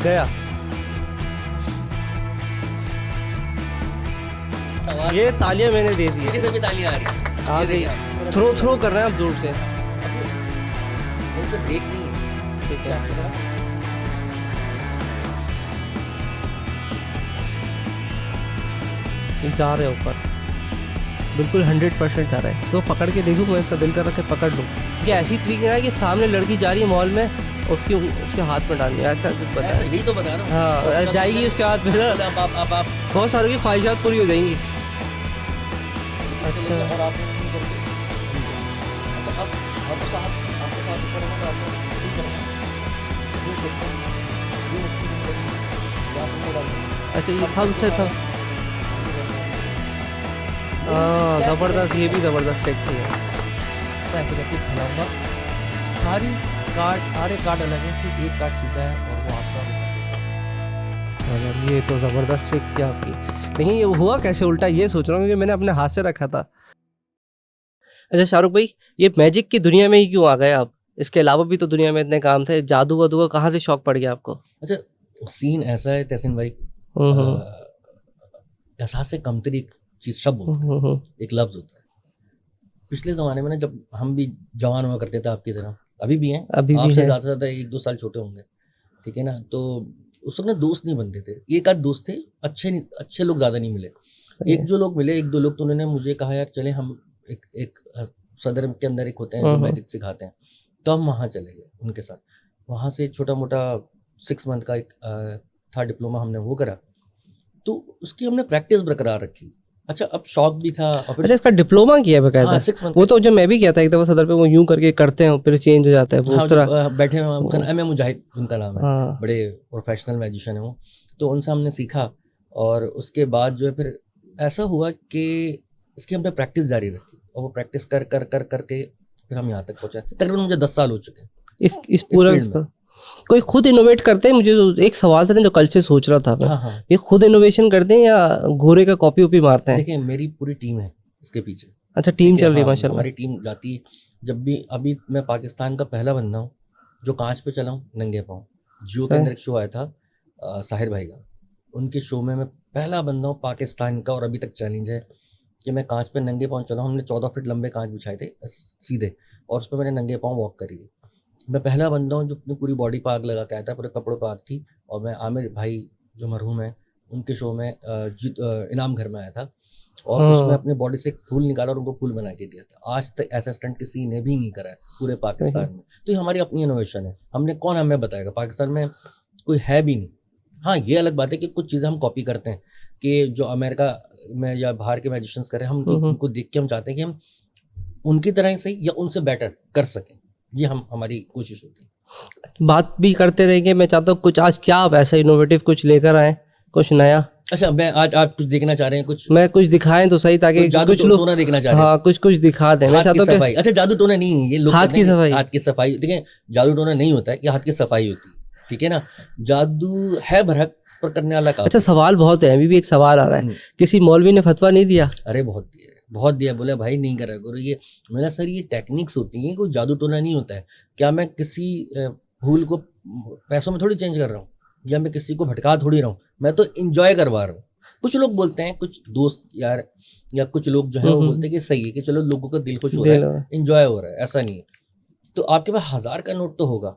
गया। ये तालियां मैंने दे दी। भी तालियां आ रही आ गई। थ्रो कर रहे हैं आप जोर से। ब्रेक नहीं है। ठीक है। जा रहे ऊपर, बिल्कुल 100% जा रहा है। तो पकड़ के देखूँ, मैं इसका दिल कर रहा है पकड़ लूँ। ये ऐसी तरीके है कि सामने लड़की जा रही है मॉल में, उसके हाथ में डालनी है, ऐसा कुछ बता। ऐसा ही तो बता रहा हूँ। हाँ, जाएगी उसके हाथ में ना, आप बहुत सारों की ख्वाहिशात पूरी हो जाएंगी। अच्छा, और आप अच्छा अब आपके साथ ऊपर है तो आपको अच्छा ये थम से था। हाँ ज़बरदस्त, ये भी ज़बरदस्त टेक थी। मैं ऐसे करके फैलाऊंगा, सारे कार्ड अलग हैं, सिर्फ एक कार्ड सीधा है और वो आपका। ये तो ज़बरदस्त ट्रिक थी आपकी, लेकिन ये हुआ कैसे उल्टा, ये सोच रहा हूँ कि मैंने अपने हाथ से रखा था। अच्छा शाहरुख भाई, ये मैजिक की दुनिया में ही क्यों आ गए आप? इसके अलावा भी तो दुनिया में इतने काम थे। जादू वादू का कहाँ से शौक पड़ गया आपको? अच्छा सीन ऐसा है तहसीन भाई, एहसास से कमतर एक चीज शब्द होता है, एक लफ्ज होता है। पिछले ज़माने में ना, जब हम भी जवान हुआ करते थे आपकी तरह, अभी भी हैं, अभी भी आपसे है। ज़्यादा से ज़्यादा 1-2 साल छोटे होंगे, ठीक है ना। तो उस वक्त ना दोस्त नहीं बनते थे, एक आध दोस्त थे, अच्छे लोग ज़्यादा नहीं मिले। एक जो लोग मिले, 1-2 लोग, तो उन्होंने मुझे कहा यार चले हम एक सदर के अंदर एक होते हैं जो मैजिक सिखाते हैं, तो हम वहाँ चले गए उनके साथ। वहाँ से छोटा मोटा 6 मंथ का एक था डिप्लोमा, हमने वो करा, तो उसकी हमने प्रैक्टिस बरकरार रखी। अच्छा अब शौक भी था। अच्छा इसका डिप्लोमा किया बकायदा? हाँ, 6 मंथ। वो तो जब मैं भी किया था एक दफ़ा सदर पे, वो यूं करके करते हैं फिर चेंज हो जाता है वो, हाँ, उस तरह बैठे हुए एम मुजाहिद उनका नाम है। हाँ। बड़े प्रोफेशनल मैजिशियन है वो, तो उनसे हमने सीखा। और उसके बाद जो है फिर ऐसा हुआ कि इसकी हमने प्रैक्टिस जारी रखी, और वो प्रैक्टिस कर कर कर करके फिर हम यहाँ तक पहुँचे। तकरीबन मुझे 10 साल हो चुके हैं इस पूरा फील्ड में। कोई खुद इनोवेट करते हैं? मुझे एक सवाल था जो कल से सोच रहा था मैं। हाँ। ये खुद इनोवेशन करते हैं या घोड़े का कॉपी वॉपी मारते हैं? देखिए मेरी पूरी टीम है इसके पीछे। अच्छा टीम चल रही है हाँ, माशाल्लाह। हमारी टीम जाती है जब भी। अभी मैं पाकिस्तान का पहला बंदा हूँ जो कांच पे चला हूँ नंगे पाँव। जियो के अंदर एक शो आया था साहिर भाई का, उनके शो में मैं पहला बंदा हूँ पाकिस्तान का, और अभी तक चैलेंज है कि मैं कांच पे नंगे पाँव चला हूँ। हमने 14 फीट लंबे कांच बिछाए थे सीधे, और उस पर मैंने नंगे पाँव वॉक करी है। मैं पहला बंदा हूँ जो अपनी पूरी बॉडी पर आग लगा के आया था, पूरे कपड़ों पर आग थी। और मैं आमिर भाई जो मरहूम है उनके शो में इनाम घर में आया था, और उसमें अपने बॉडी से एक फूल निकाला और उनको फूल बना के दिया था। आज तक ऐसा स्टंट किसी ने भी नहीं करा है पूरे पाकिस्तान में। तो ये हमारी अपनी इनोवेशन है, हमने कौन हमें बताएगा, पाकिस्तान में कोई है भी नहीं। हाँ ये अलग बात है कि कुछ चीज़ें हम कॉपी करते हैं, कि जो अमेरिका में या बाहर के मैजिशियंस कर रहे हैं, हम उनको देख के हम चाहते हैं कि हम उनकी तरह ही सही या उनसे बेटर कर सकें। ये हमारी कोशिश होती है। बात भी करते रहेंगे। मैं चाहता हूँ कुछ आज क्या आप ऐसा इनोवेटिव कुछ लेकर आए, कुछ नया। अच्छा मैं आज आप कुछ देखना चाह रहे हैं? कुछ कुछ दिखाएं तो सही, ताकि जादू कुछ लोग टोना देखना चाह रहे हैं? हाँ कुछ दिखा दें। मैं चाहता हूँ। अच्छा जादू टोना नहीं है ये, लोग हाथ की सफाई। हाथ की सफाई। देखिए जादू टोना नहीं होता है, ये हाथ की सफाई होती है, ठीक है ना। जादू है भरक पर करने वाला काम। अच्छा सवाल बहुत है, अभी भी एक सवाल आ रहा है, किसी मौलवी ने फतवा नहीं दिया? अरे बहुत दिया, बोले भाई नहीं कर रहा करो ये। मेरा सर ये टेक्निक्स होती हैं, कोई जादू टोना नहीं होता है। क्या मैं किसी फूल को पैसों में थोड़ी चेंज कर रहा हूँ, या मैं किसी को भटका थोड़ी रहा हूँ, मैं तो इंजॉय करवा रहा हूँ। कुछ लोग बोलते हैं, कुछ दोस्त यार या कुछ लोग जो है वो बोलते हैं कि सही है कि चलो लोगों का दिल खुश हो रहा है, इंजॉय हो रहा है। ऐसा नहीं है। तो आपके पास 1000 का नोट तो होगा?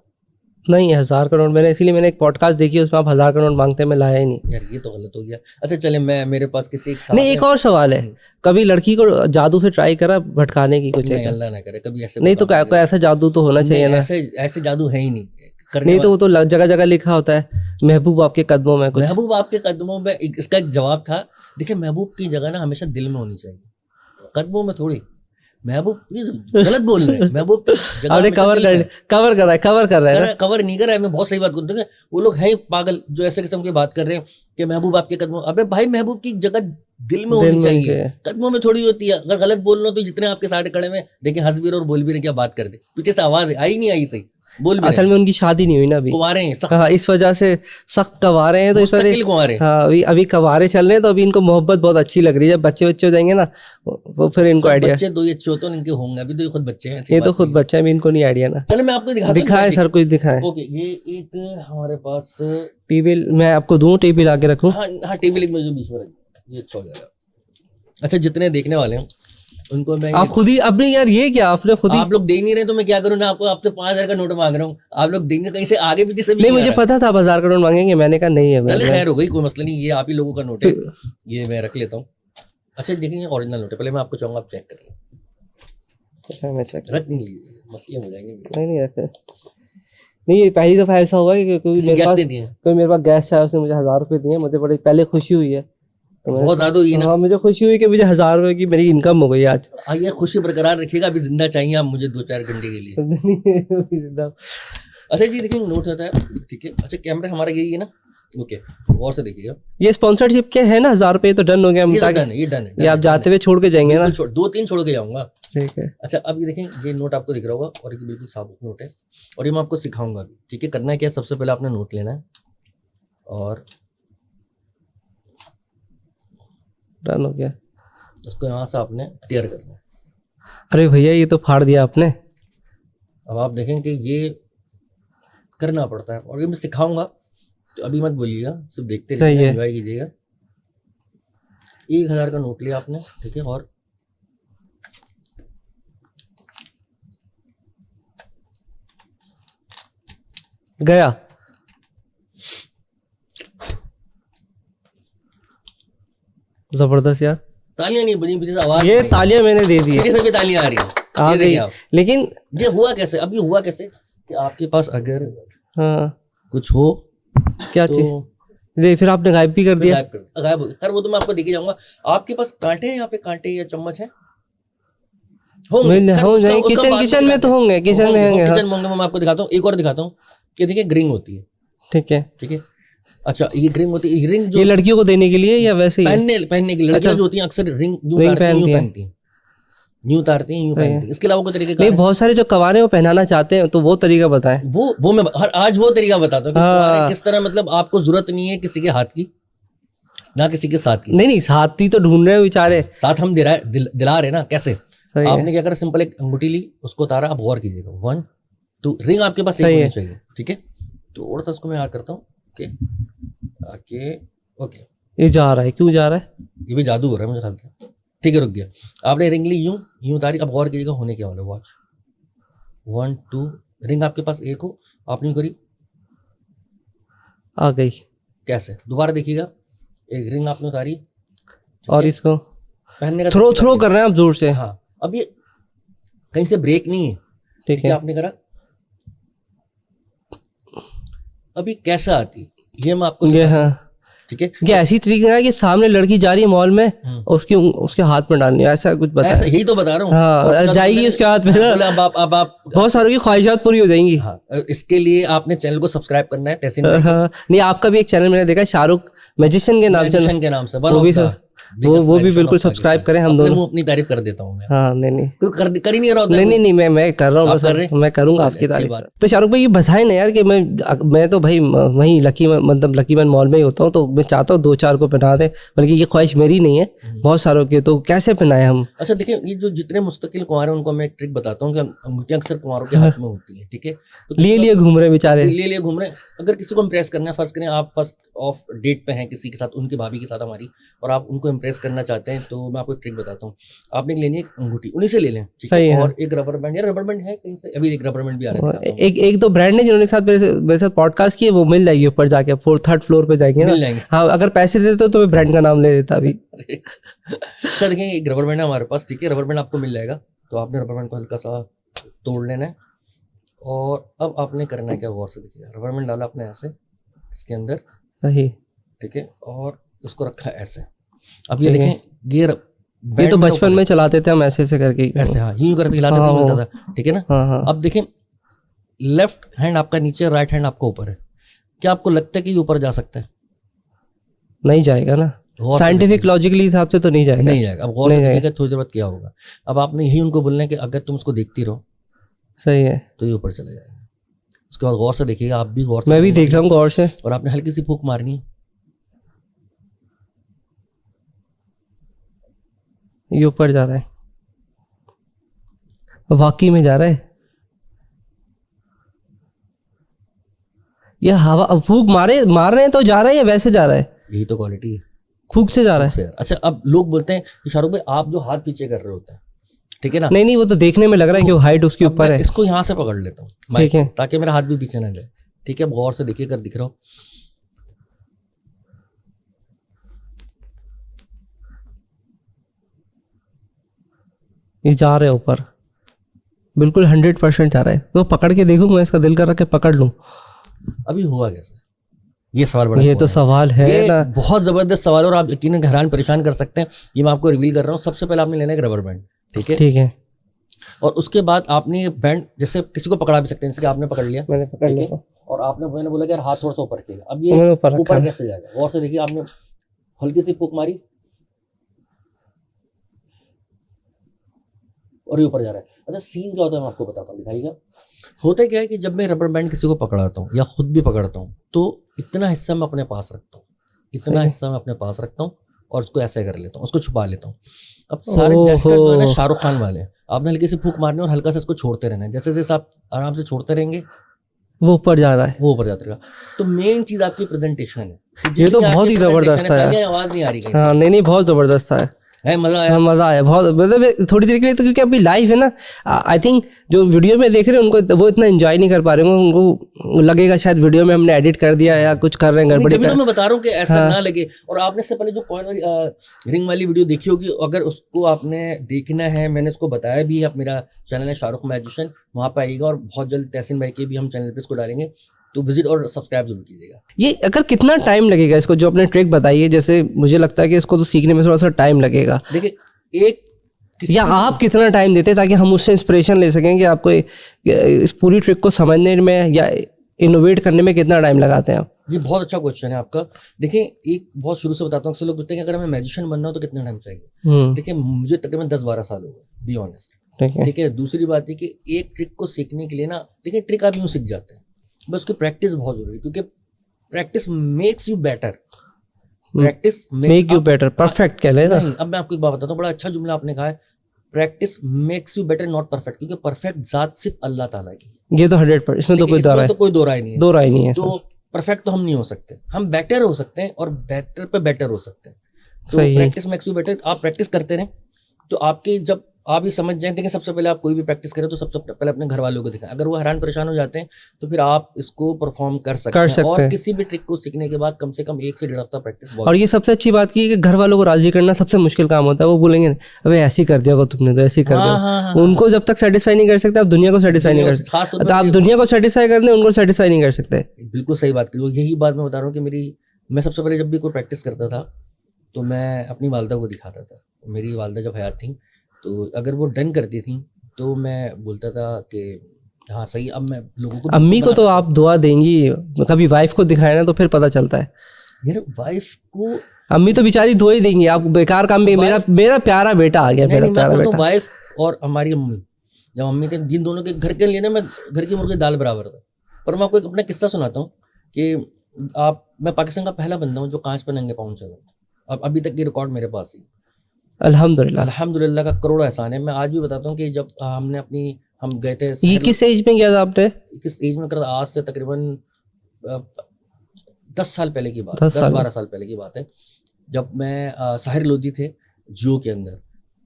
नहीं 1000 का नोट मैंने, इसीलिए मैंने एक पॉडकास्ट देखी, उसमें आप 1000 का नोट मांगते हैं, मैं लाया ही नहीं। यार ये तो गलत हो गया। अच्छा चले मेरे पास किसी नहीं, एक और सवाल है, कभी लड़की को जादू से ट्राई करा भटकाने की? कुछ नहीं, अल्लाह ना करे कभी ऐसे। नहीं तो कोई ऐसा जादू तो होना चाहिए ना। ऐसे जादू है ही नहीं। नहीं तो वो तो जगह जगह लिखा होता है महबूब आपके कदमों में। कुछ महबूब आपके कदमों में, इसका एक जवाब था। देखिए महबूब की जगह ना हमेशा दिल में होनी चाहिए, कदमों में थोड़ी। महबूब गलत बोल रहे हैं, महबूब की जगह आपने कवर कर रहा है ना? कवर नहीं कर रहा है। मैं बहुत सही बात बोलता हूँ। वो लोग हैं पागल जो ऐसे किस्म की बात कर रहे हैं कि महबूब आपके कदमों। अबे भाई महबूब की जगह दिल में होनी चाहिए, कदमों में थोड़ी होती है। अगर गलत बोल रहा तो जितने आपके साथ खड़े में देखिए हंस भी रहे और बोल भी रहे, क्या बात कर दे, पीछे से आवाज आई नहीं आई सही। बोल भी असल रहे में उनकी शादी नहीं हुई ना अभी। कुंवारे हैं सख्त, हाँ, इस वजह से सख्त कवारे हैं, तो इस वजह मुस्तकिल कुंवारे। हाँ अभी अभी कवारे चल रहे हैं, तो अभी इनको मोहब्बत बहुत अच्छी लग रही है। जब बच्चे हो जाएंगे ना, वो फिर इनको आइडिया। बच्चे दो ही अच्छे होते हैं, इनके होंगे, अभी तो ये खुद बच्चे हैं, ऐसी ये तो बात खुद नहीं है। बच्चा है, अभी इनको नहीं आइडिया ना। चलो मैं आपको दिखाता हूँ दिखाएं magic। सर, कुछ दिखाएं। ओके, ये एक हमारे पास, टेबल मैं आपको दूं, टेबल आके रखूं? हाँ हाँ, टेबल एक में जो बीच में रख, ये अच्छा हो जाएगा। अच्छा, जितने देखने वाले हैं उनको मैं आप खुद ही अपनी, यार ये क्या आपने खुद ही। आप लोग दे नहीं रहे तो मैं क्या करूँ ना, आपको आपसे 5,000 का नोट मांग रहा हूँ, आप लोग देंगे कहीं से आगे पीछे से भी नहीं, नहीं आ मुझे रहा है। पता था बाजार का नोट मांगेंगे, मैंने कहा नहीं है। चले खैर हो गई, कोई मसला नहीं, ये आप ही लोगों का नोट है, ये मैं रख लेता हूँ। अच्छा देखिए, ओरिजिनल नोट है, पहले मैं आपको चाहूंगा आप चेक करिए, मैं चेक रख नहीं लीजिए, मसले हो जाएंगे। नहीं रखे। नहीं, ये पहली दफा ऐसा हुआ कि कोई मेरे गैस पास, दे दिए, कोई मेरे पास गैस है, उसने मुझे 1000 रुपए दिए, मुझे बड़ी पहले खुशी हुई है। तो बहुत ज्यादा हुई ना। हाँ, मुझे खुशी हुई कि मुझे 1000 रुपए की मेरी इनकम हो गई आज। आइए, खुशी बरकरार रखिएगा, अभी जिंदा चाहिए आप मुझे 2-4 घंटे के लिए। अच्छा जी, देखिए नोट होता है, ठीक है। अच्छा, कैमरा हमारा यही है ना, ओके, और से देखिएगा, ये स्पॉन्सरशिप के है ना, 1000 रुपए तो डन हो गया। ये ताकि डन है, ये डन है, ये आप जाते हुए छोड़ के जाएंगे ना? 2-3 छोड़ के जाऊंगा। ठीक है। अच्छा, अब ये देखें, ये नोट आपको दिख रहा होगा और ये बिल्कुल साबुत नोट है, और ये मैं आपको सिखाऊंगा अभी, ठीक है। करना है क्या, सबसे पहले आपने नोट लेना है और डन हो गया। उसको यहाँ से आपने टेयर करना है। अरे भैया, ये तो फाड़ दिया आपने। अब आप देखें कि ये करना पड़ता है, और ये मैं सिखाऊंगा, तो अभी मत बोलिएगा, सिर्फ देखते सही रहिएगा, है। एंजॉय कीजिएगा। 1000 का नोट लिया आपने, ठीक है, और गया। जबरदस्त यार, तालियां नहीं बजी, पीछे से आवाज ये तालियां मैंने दे दी है, पीछे से भी तालियां आ रही हैं। आ ये गई। देखिए आप, लेकिन ये हुआ कैसे, अभी हुआ कैसे कि आपके पास अगर हाँ, कुछ हो क्या तो चीज ले, फिर आपने गायब भी कर दिया। गायब हो गया। खैर वो तो मैं आपको देखे जाऊंगा। आपके पास कांटे हैं, यहाँ पे कांटे या चम्मच है? होंगे, खैर हो उसका- जाए उसका किचन बाद किचन में तो होंगे, किचन में होंगे। किचन में होंगे, मैं आपको दिखाता हूँ, एक और दिखाता हूँ। ये देखिए, ग्रिंग होती है, ठीक है। ठीक है। अच्छा, ये ग्रिंग होती है, रिंग जो ये लड़कियों को देने के लिए या वैसे ही? पहनने की लड़कियां अच्छा। जो होती हैं अक्सर रिंग यूं रिंग उतारती हैं, यूं पहनती हैं। पहनती हैं, यूं उतारती हैं, यूं पहनती हैं। इसके अलावा कोई तरीके का नहीं, बहुत सारे जो कवारे वो पहनाना चाहते हैं, तो वो तरीका बताएं। वो मैं आज वो तरीका बताता हूँ कि हाँ। तुम्हारे किस तरह, मतलब आपको जरूरत नहीं है किसी के हाथ की, ना किसी के साथ की। नहीं, साथी तो ढूंढ रहे हैं बेचारे। साथ हम दिला रहे ना, कैसे? सही है। आपने क्या करा, सिंपल एक अंगूठी ली, उसको उतारा, आप गौर कीजिएगा, 1 2 रिंग आपके पास एक सही होनी है। चाहिए, ठीक है। तो और सा उसको मैं याद करता हूँ, ओके ओके ओके। ये जा रहा है, क्यों जा रहा है? ये भी जादू हो रहा है मुझे ख्याल से, ठीक है, रुक गया। आपने रिंग ली, यूं यूं उतारी, अब गौर कीजिएगा होने क्या वाला, वॉच 1 2, रिंग आपके पास एक हो, आपने यूं करी, आ गई। कैसे? दोबारा देखिएगा, एक रिंग आपने उतारी, और इसको पहनने का थ्रो तरीका कर रहे हैं आप जोर से। हाँ, अब ये कहीं से ब्रेक नहीं है, ठीक क्या है। आपने करा, अभी कैसे आती ये मैं आपको ये सिखाता हूँ, हाँ, ठीक है। ये ऐसी तरीका है कि सामने लड़की जा रही है मॉल में, उसके उसके हाथ में डालनी है, ऐसा कुछ ऐसा बताया। यही तो बता रहा हूँ। हाँ, और उसके बाद जाएगी बोले- उसके हाथ में ना। बोले, अब आप बहुत सारों की ख्वाहिशात पूरी हो जाएंगी। हाँ, इसके लिए आपने चैनल को सब्सक्राइब करना है, तहसीन भाई, हाँ, नहीं, आपका भी एक चैनल मैंने देखा, शाहरुख मैजिशियन के नाम से। मैजिशियन के नाम से, वो भी वो भी बिल्कुल सब्सक्राइब करें, हम दोनों। अपनी तारीफ कर देता हूँ मैं, हाँ, नहीं कोई कर ही नहीं रहा होता है नहीं, मैं कर रहा हूँ, आप बस कर रहे हैं? मैं करूंगा चलिए, आपकी अच्छी तारीफ। बात। तो शाहरुख भाई, ये बताएं ना यार कि मैं तो भाई वहीं मतलब लकीमन मॉल में ही होता हूँ, तो मैं चाहता हूँ 2-4 को पहना दे, बल्कि ये ख्वाहिश मेरी नहीं है, बहुत सारों की। तो कैसे पहनाए हम? अच्छा देखिए, ये जो जितने मुस्तकिल कुंवार हैं उनको मैं एक ट्रिक बताता हूँ कि अंगूठियां अक्सर कुंवारों के हाथ में होती है, ठीक है। तो लिए घूम रहे बेचारे। लिए घूम रहे हैं। अगर किसी को इम्प्रेस करना है, फर्ज करें आप फर्स्ट ऑफ डेट पे हैं किसी के साथ, उनकी भाभी के साथ हमारी, और आप उनको इम्प्रेस करना चाहते हैं, तो मैं आपको एक ट्रिक बताता हूँ। आपने लेनी है एक अंगूठी, उन्हीं से ले लें, ठीक सही है। है। और एक रबर बैंड, यार रबर बैंड है कहीं से? अभी एक रबर बैंड भी आ रहा है, एक दो ब्रांड है जिन्होंने साथ मेरे साथ पॉडकास्ट किए, वो मिल जाएगी ऊपर जाके, 3rd फ्लोर पे जाएंगे मिल ना। जाएंगे। हाँ, अगर पैसे देते तो मैं ब्रांड का नाम ले देता अभी। अच्छा देखिए, एक रबर बैंड है हमारे पास, ठीक है, रबर बैंड आपको मिल जाएगा। तो आपने रबर बैंड को हल्का सा तोड़ लेना है, और अब आपने करना है क्या, गौर से देखिए, रबर बैंड डाला आपने ऐसे इसके अंदर, सही। ठीक है, और इसको रखा है ऐसे। अब ये देखें, ये तो बचपन में चलाते थे हम, ऐसे करके, ऐसे, हाँ, यूं करके हिलाते थे, यूं होता था, ठीक है ना। हाँ। अब देखें, लेफ्ट हैंड आपका नीचे, राइट हैंड आपका ऊपर है। क्या आपको लगता है कि ये ऊपर जा सकता है? नहीं जाएगा ना, गौर से साइंटिफिक लॉजिकली हिसाब से तो नहीं जाएगा। नहीं जाएगा। अब गौर से देखिएगा, थोड़ी देर बाद क्या होगा। अब आपने यही उनको बोलना है कि अगर तुम उसको देखती रहो, सही है। तो ये ऊपर चला जाएगा। उसके बाद गौर से देखिएगा, आप भी गौर से, मैं भी देख रहा हूँ गौर से। और आपने हल्की सी फूंक मारनी है। ये ऊपर जा रहा है, वाकई में जा रहा है। ये हवा अब फूक मार रहे हैं तो जा रहा है या वैसे जा रहा है? यही तो क्वालिटी है, फूक से जा रहा से है। यार। अच्छा, अब लोग बोलते हैं कि शाहरुख भाई आप जो हाथ पीछे कर रहे होते हैं, ठीक है ना, नहीं नहीं, वो तो देखने में लग रहा है कि वो हाइट उसके अब ऊपर मैं है। इसको यहाँ से पकड़ लेता हूँ ठीक है। ताकि मेरा हाथ भी पीछे ना जाए। ठीक है, अब गौर से देखिए, कर दिख रहा हो। ये जा रहे ऊपर, बिल्कुल 100% जा रहा है। तो पकड़ के देखूं मैं, इसका दिल कर रहा है कि पकड़ लूं। अभी हुआ कैसे, ये सवाल बड़ा ये तो important सवाल है ये ना। बहुत जबरदस्त सवाल है और आप यकीनन हैरान परेशान कर सकते हैं। ये मैं आपको रिवील कर रहा हूँ। सबसे पहले आपने लेना है एक रबर बैंड, ठीक है, ठीक है, और उसके बाद आपने ये बैंड, जैसे किसी को पकड़ा भी सकते हैं, जैसे कि आपने पकड़ लिया, मैंने पकड़ ठीक लिया। है, और आपने मैंने बोला कि यार हाथ थोड़ा सा ऊपर किया। अब मैंने ये ऊपर रखा ऊपर है। कैसे जाएगा, गौर से देखिए। आपने हल्की सी फूंक मारी और ये ऊपर जा रहा है। अच्छा, सीन क्या होता है मैं आपको बताता हूँ, दिखाइएगा। होता क्या है कि जब मैं रबर बैंड किसी को पकड़ाता हूँ या खुद भी पकड़ता हूँ, तो इतना हिस्सा मैं अपने पास रखता हूँ, इतना हिस्सा मैं अपने पास रखता हूँ और उसको ऐसे कर लेता हूँ, उसको छुपा लेता हूँ। अब सारे जेस्चर जो है ना शाहरुख खान वाले हैं। आपने हल्की सी फूंक मारनी है और हल्का सा इसको छोड़ते रहना है। जैसे जैसे आप आराम से छोड़ते रहेंगे वो ऊपर जा रहा है। वो ऊपर जाता रहेगा। तो मेन चीज आपकी प्रेजेंटेशन है। ये तो बहुत ही जबरदस्त है ताकि आवाज नहीं आ रही कहीं हाँ, नहीं नहीं, बहुत जबरदस्त है। है, मजा आया। हाँ, मजा आया बहुत। मतलब थोड़ी देर के लिए तो, क्योंकि अभी लाइव है ना, आई थिंक जो वीडियो में देख रहे हैं उनको वो इतना एंजॉय नहीं कर पा रहे होंगे। उनको लगेगा शायद वीडियो में हमने एडिट कर दिया या कुछ कर रहे हैं, गड़बड़ी तभी तो कर। मैं बता रहा हूँ कि ऐसा ना लगे। और आपने इससे पहले जो पॉइंट वाली रिंग वाली वीडियो देखी होगी, अगर उसको आपने देखना है, मैंने उसको बताया भी। आप मेरा चैनल है शाहरुख मैजिशियन, वहाँ पे आइएगा। और बहुत जल्द तहसीन भाई के भी हम चैनल पे इसको डालेंगे, तो विजिट और सब्सक्राइब जरूर कीजिएगा। ये अगर कितना टाइम लगेगा इसको, जो आपने ट्रिक बताई है, जैसे मुझे लगता है कि इसको तो सीखने में थोड़ा सा टाइम लगेगा, देखिए, एक या आप कितना टाइम देते हैं ताकि हम उससे इंस्पिरेशन ले सकें कि आपको इस पूरी ट्रिक को समझने में या इनोवेट करने में कितना टाइम लगाते हैं आप? ये बहुत अच्छा क्वेश्चन है आपका। देखिए, एक बहुत शुरू से बताता हूँ। अक्सर लोग पूछते हैं कि अगर हमें मैजिशियन बनना हो तो कितना टाइम चाहिए। देखिए, मुझे तकरीबन 10-12 साल हो गए, बी ऑनेस्ट, ठीक है। दूसरी बात है कि एक ट्रिक को सीखने के लिए ना, देखिए ट्रिक आप यूँ सीख जाते हैं, बस उसकी प्रैक्टिस बहुत जरूरी है, क्योंकि practice makes you better. Practice make you better, perfect कह लेना। नहीं, अब मैं आपको एक बात बताता हूँ, बड़ा अच्छा जुमला आपने कहा है, practice makes you better not perfect. क्योंकि परफेक्ट जात सिर्फ अल्लाह ताला की है। ये तो 100%, इसमें तो कोई दो राय नहीं है। दो राय नहीं है। तो परफेक्ट तो हम नहीं हो सकते, हम बेटर हो सकते हैं और बेटर पे बेटर हो सकते हैं। तो सही है। Practice makes you better. आप प्रैक्टिस करते रहें तो आपके, जब आप ये समझ जाए, देखिए सबसे पहले आप कोई भी प्रैक्टिस करें तो सबसे पहले अपने घर वालों को दिखाएं। अगर वो हैरान परेशान हो जाते हैं तो फिर आप इसको परफॉर्म कर सकते हैं। और किसी भी ट्रिक को सीखने के बाद कम से कम 1 से 1.5 हफ्ता प्रैक्टिस। और ये सबसे अच्छी बात की है कि घर वालों को राजी करना सबसे मुश्किल काम होता है। वो बोलेंगे अबे ऐसे ही कर दिया होगा तुमने, तो ऐसे ही कर दिया। उनको जब तक सेटिस्फाई नहीं कर सकते, आप दुनिया को सेटिस्फाई नहीं कर सकते। तो आप दुनिया को सेटिस्फाई कर दें, उनको सेटिस्फाई नहीं कर सकते। बिल्कुल सही बात करी। यही बात मैं बता रहा हूँ कि मैं सबसे पहले जब भी कोई प्रैक्टिस करता था तो मैं अपनी वालदा को दिखाता था। मेरी वालदा जब हयात थी, तो अगर वो डन करती थी तो मैं बोलता था कि हाँ सही। अब मैं लोगों को, अम्मी को तो आप दुआ देंगी, कभी वाइफ को दिखाए ना तो फिर पता चलता है। यार वाइफ को, अम्मी तो बेचारी दुआ ही देंगी। आप बेकार काम में, मेरा प्यारा बेटा आ गया, मेरा प्यारा बेटा। वाइफ और हमारी अम्मी, जब अम्मी थे, जिन दोनों के घर के लिए ना मैं घर की मुर्गी दाल बराबर था। पर मैं आपको एक अपना किस्सा सुनाता हूँ कि मैं पाकिस्तान का पहला बंदा हूँ जो कांच पर नंगे पाँव चला। अब अभी तक ये रिकॉर्ड मेरे पास ही, अल्हम्दुलिल्लाह का करोड़ों एहसान है। मैं आज भी बताता हूँ कि जब हम गए थे। ये किस एज में किया था आपने? किस एज में करा? आज से तकरीबन 10 साल पहले की बात, 10-12 साल पहले की बात है। जब मैं साहिर लोधी थे जियो के अंदर,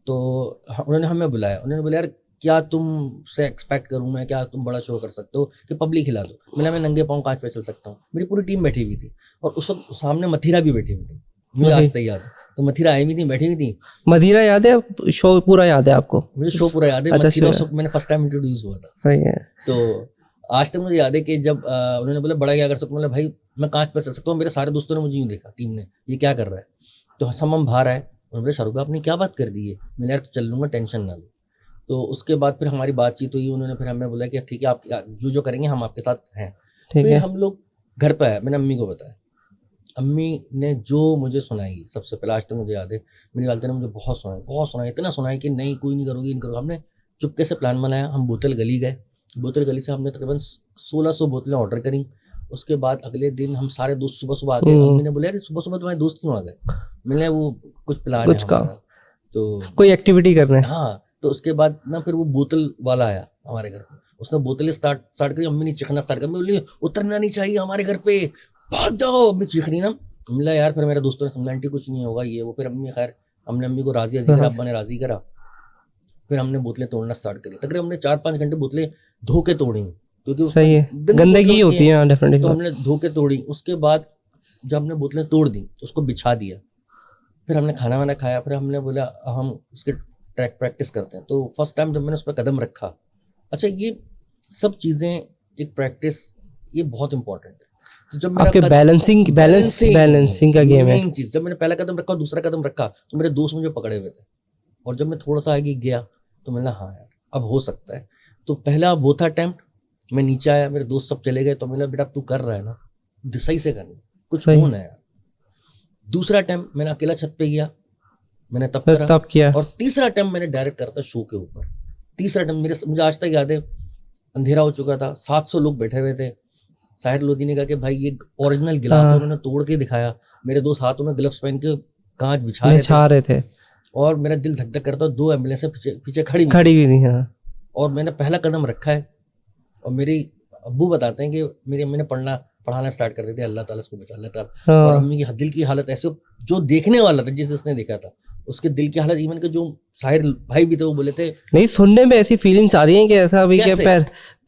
तो उन्होंने हमें बुलाया। उन्होंने बोला यार क्या तुमसे एक्सपेक्ट करूँ मैं, क्या तुम बड़ा शो कर सकते हो कि पब्लिक हिला दो। मैं नंगे पाँव कांच पे चल सकता हूँ। मेरी पूरी टीम बैठी हुई थी और उस वक्त सामने मथीरा भी बैठी हुई थी, मुझे आज तक याद है। तो मथीरा आई हुई थी, बैठी हुई थी। मदीरा याद है? शो पूरा याद है आपको? मुझे शो पूरा याद है। मथीरा उस वक्त मैंने फर्स्ट टाइम इंट्रोड्यूस हुआ था। सही है। तो आज तक मुझे याद है कि जब उन्होंने बोला बड़ा क्या कर सकता हूँ, मतलब भाई मैं कांच पे चल सकता हूँ। मेरे सारे दोस्तों ने मुझे यूँ देखा, टीम ने, ये क्या कर रहा है। तो हम बाहर आए, उन्होंने बोला शाहरुख भाई आपने क्या बात कर दी है। मैंने यार चल लूँगा, टेंशन ना लो। तो उसके बाद फिर हमारी बातचीत हुई। उन्होंने फिर हमें बोला कि ठीक है आप जो करेंगे हम आपके साथ हैं। फिर हम लोग घर पे आए, मैंने अम्मी को बताया। अम्मी ने जो मुझे सुनाई सबसे पहले, आज तक मुझे याद है, मेरी वालदा ने मुझे बहुत सुनाया, इतना सुनाया कि नहीं कोई नहीं करोगे, नहीं करोगे। हमने चुपके से प्लान बनाया, हम बोतल गली गए, बोतल गली से हमने तकरीबन 1600 बोतलें ऑर्डर करी। उसके बाद अगले दिन हम सारे दोस्त सुबह सुबह आ गए। अम्मी ने बोला यार सुबह सुबह तुम्हारे दोस्त क्यों आ गए? मैंने वो कुछ प्लान है कुछ काम, हमारा, तो कोई एक्टिविटी करने। हाँ, तो उसके बाद ना फिर वो बोतल वाला आया हमारे घर पे। उसने बोतलें स्टार्ट करी। अम्मी ने चीखना स्टार्ट किया, बोली उतरना नहीं चाहिए हमारे घर पे, भाग जाओ। अम्मी चीख रही ना, मिला यार। फिर मेरे दोस्तों ने समझा आंटी कुछ नहीं होगा ये वो। फिर अम्मी खैर हमने अम्मी को राजी करा, अब्बा ने राजी करा। फिर हमने बोतलें तोड़ना स्टार्ट करी। तकरीबन हमने 4-5 घंटे बोतलें धो के तोड़ी, क्योंकि सही है, गंदगी होती है डेफिनेटली। तो हमने धो के तोड़ी। उसके बाद जब हमने बोतलें तोड़ दी उसको बिछा दिया। फिर हमने खाना वाना खाया। फिर हमने बोला हम उसके ट्रैक प्रैक्टिस करते हैं। तो फर्स्ट टाइम जब मैंने उस पर कदम रखा, अच्छा ये सब चीज़ें एक प्रैक्टिस, ये बहुत इंपॉर्टेंट है। तो जब आपके बैलेंसिंग का गेम है। मेन चीज, जब मैंने पहला कदम रखा और दूसरा कदम रखा तो मेरे दोस्त मुझे पकड़े हुए थे। और जब मैं थोड़ा सा आगे गया तो मैंने हाँ यार अब हो सकता है। तो पहला वो था अटेम्प्ट, मैं नीचे आया, मेरे दोस्त सब चले गए। तो मैंने बेटा तू कर रहा है ना, सही से करना, कुछ होना है यार। दूसरा अटेम्प्ट मैंने अकेला छत पे गया, मैंने तब किया। और तीसरा अटेम्प्ट मैंने डायरेक्ट करा था शो के ऊपर। तीसरा अटेम्प्ट मुझे आज तक याद है, अंधेरा हो चुका था, 700 लोग बैठे हुए थे। साहिर लोधी ने कहा कि भाई ये ओरिजिनल गिलास है, उन्होंने तोड़ के दिखाया। मेरे दोस्त हाथों में ग्लव्स पहन के कांच बिछा रहे थे। और मेरा दिल धक धक करता, 2 एम्बुलेंस पीछे खड़ी हुई थी। हाँ। और मैंने पहला कदम रखा है। और मेरे अब्बू बताते हैं कि मेरी अम्मी ने पढ़ाना स्टार्ट कर दी थी, अल्लाह ताला इसको बचा, अल्लाह ताला। और अम्मी की दिल की हालत ऐसे, जो देखने वाला था, जिसने देखा था, उसके दिल की हालत, इवन के जो साहिर भाई भी थे वो बोले थे। नहीं, सुनने में ऐसी फीलिंग्स आ रही हैं कि ऐसा अभी के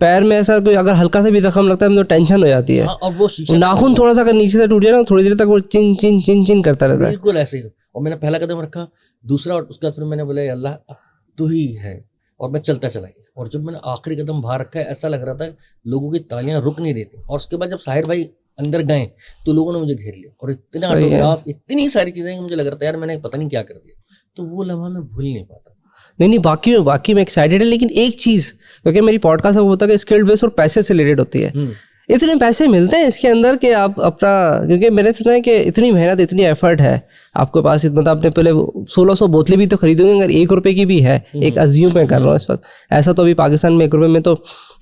पैर में ऐसा कोई अगर हल्का सा भी जख्म लगता है तो टेंशन हो जाती है। हाँ, और वो नाखून थोड़ा सा अगर नीचे से टूट जाए ना, थोड़ी देर तक वो चिन चिन चिन चिन करता रहता है। बिल्कुल ऐसे ही। और मैंने पहला कदम रखा, दूसरा, और उसके बाद फिर मैंने बोला अल्लाह तू ही है, और मैं चलता चला गया। और जब मैंने आखिरी कदम बाहर रखा है, ऐसा लग रहा था लोगों की तालियां रुक नहीं रही थी। और उसके बाद जब साहिर भाई अंदर गए तो लोगों ने मुझे घेर लिया, और इतना ऑटोग्राफ, इतनी सारी चीजें, मुझे लग रहा था यार मैंने पता नहीं क्या कर दिया। तो वो लम्हा मैं भूल नहीं पाता। नहीं, बाकी में एक्साइटेड है। लेकिन एक चीज, क्योंकि मेरी पॉडकास्ट में होता है कि स्किल्ड बेस और पैसे से रिलेटेड होती है, इतने पैसे मिलते हैं इसके अंदर कि आप अपना, क्योंकि मैंने सुना है कि इतनी मेहनत, इतनी एफर्ट है आपके पास, मतलब आपने पहले 1600 बोतलें भी तो खरीदोगे, अगर 1 रुपए की भी है, एक अज्यूम मैं कर रहा हूँ इस वक्त, ऐसा तो अभी पाकिस्तान में 1 रुपए में तो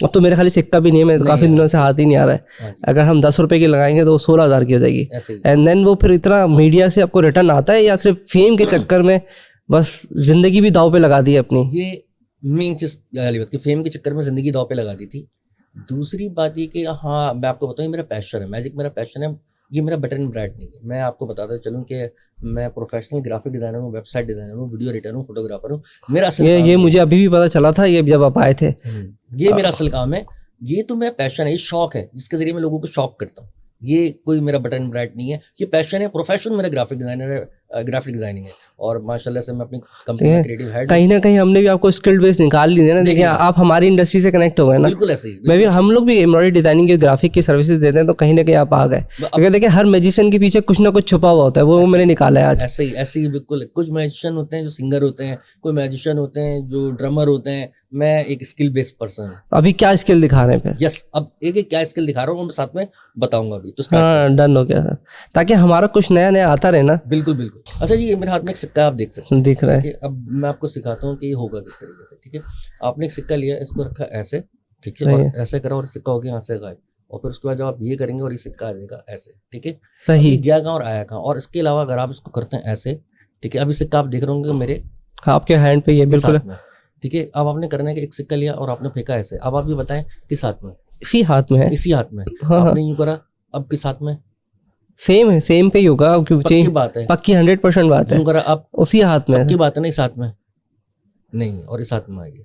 अब तो मेरे खाली सिक्का भी नहीं है, मैं तो काफ़ी दिनों से हाथ ही नहीं आ रहा है। अगर हम 10 रुपए की लगाएंगे तो 16,000 की हो जाएगी। एंड देन वो फिर इतना मीडिया से आपको रिटर्न आता है, या सिर्फ फेम के चक्कर में बस जिंदगी भी दाव पे लगा दी अपनी? ये मेन चीज वाली बात कि फेम के चक्कर में जिंदगी दाव पे लगा दी थी। दूसरी बात ये कि हाँ, मैं आपको बताऊँ, ये मेरा पैशन है, मैजिक मेरा पैशन है, ये मेरा बटन ब्रांड नहीं है। मैं आपको बताता चलूँ कि मैं प्रोफेशनल ग्राफिक डिजाइनर हूँ, वेबसाइट डिजाइनर हूँ, वीडियो एडिटर हूँ, फोटोग्राफर हूँ। मेरा असल ये मुझे अभी भी पता चला था, ये जब आप आए थे। ये मेरा असल काम है, ये तो मेरा पैशन है, ये शौक है जिसके जरिए मैं लोगों को शौक करता हूँ। ये कोई मेरा बटन ब्रांड नहीं है, ये पैशन है। प्रोफेशन मेरा ग्राफिक डिजाइनर है, ग्राफिक डिजाइनिंग है। और माशाल्लाह से मैं अपनी कंपनी में क्रिएटिव हेड, कहीं ना कहीं हमने भी आपको स्किल्ड बेस निकाल ली है ना। देखिए आप हमारी इंडस्ट्री से कनेक्ट हो गए ना। बिल्कुल ऐसे ही, मैं भी, हम लोग भी एम्ब्रॉयडरी डिजाइनिंग के ग्राफिक की सर्विसेज देते हैं, तो कहीं ना कहीं आप आ गए। क्योंकि देखिए हर मैजिशियन के पीछे कुछ ना कुछ छुपा हुआ होता है, वो मैंने निकाला है आज। ऐसे ही बिल्कुल। कुछ मैजिशियन होते हैं जो सिंगर होते हैं, कोई मैजिशियन होते हैं जो ड्रमर होते हैं। मैं एक स्किल बेस्ड पर्सन हूँ। अभी क्या स्किल दिखा रहे हैं फिर? यस, अब एक क्या स्किल दिखा रहा हूँ, मैं साथ में बताऊंगा अभी। तो हाँ, डन हो गया, ताकि हमारा कुछ नया नया आता रहे ना। बिल्कुल बिल्कुल। अच्छा जी, मेरे हाथ में एक सिक्का आप देख सकते हैं, दिख रहा है। अब मैं आपको सिखाता हूँ कि ये होगा किस तरीके से। ठीक है, आपने एक सिक्का लिया, इसको रखा ऐसे, ठीक है, और ऐसे करा और सिक्का हो गया यहाँ से गायब। और फिर उसके बाद जब आप ये करेंगे और ये सिक्का आ जाएगा ऐसे। ठीक है, सही गया कहाँ और आया कहाँ। और इसके अलावा अगर आप इसको करते हैं ऐसे, ठीक है, अभी सिक्का आप देख रहे होंगे मेरे आपके हैंड पे, ये बिल्कुल ठीक है। अब आपने करना है कि एक सिक्का लिया और आपने फेंका ऐसे। अब आप ये बताएं किस हाथ में? इसी हाथ में है, इसी हाथ में। हाँ, आपने यूं करा, अब किस हाथ में? सेम है, सेम पे ही होगा। पक्की बात है, पक्की 100% बात है। यूं करा, अब उसी हाथ में, पक्की बात है ना, इस हाथ में नहीं, और इस हाथ में आ गया।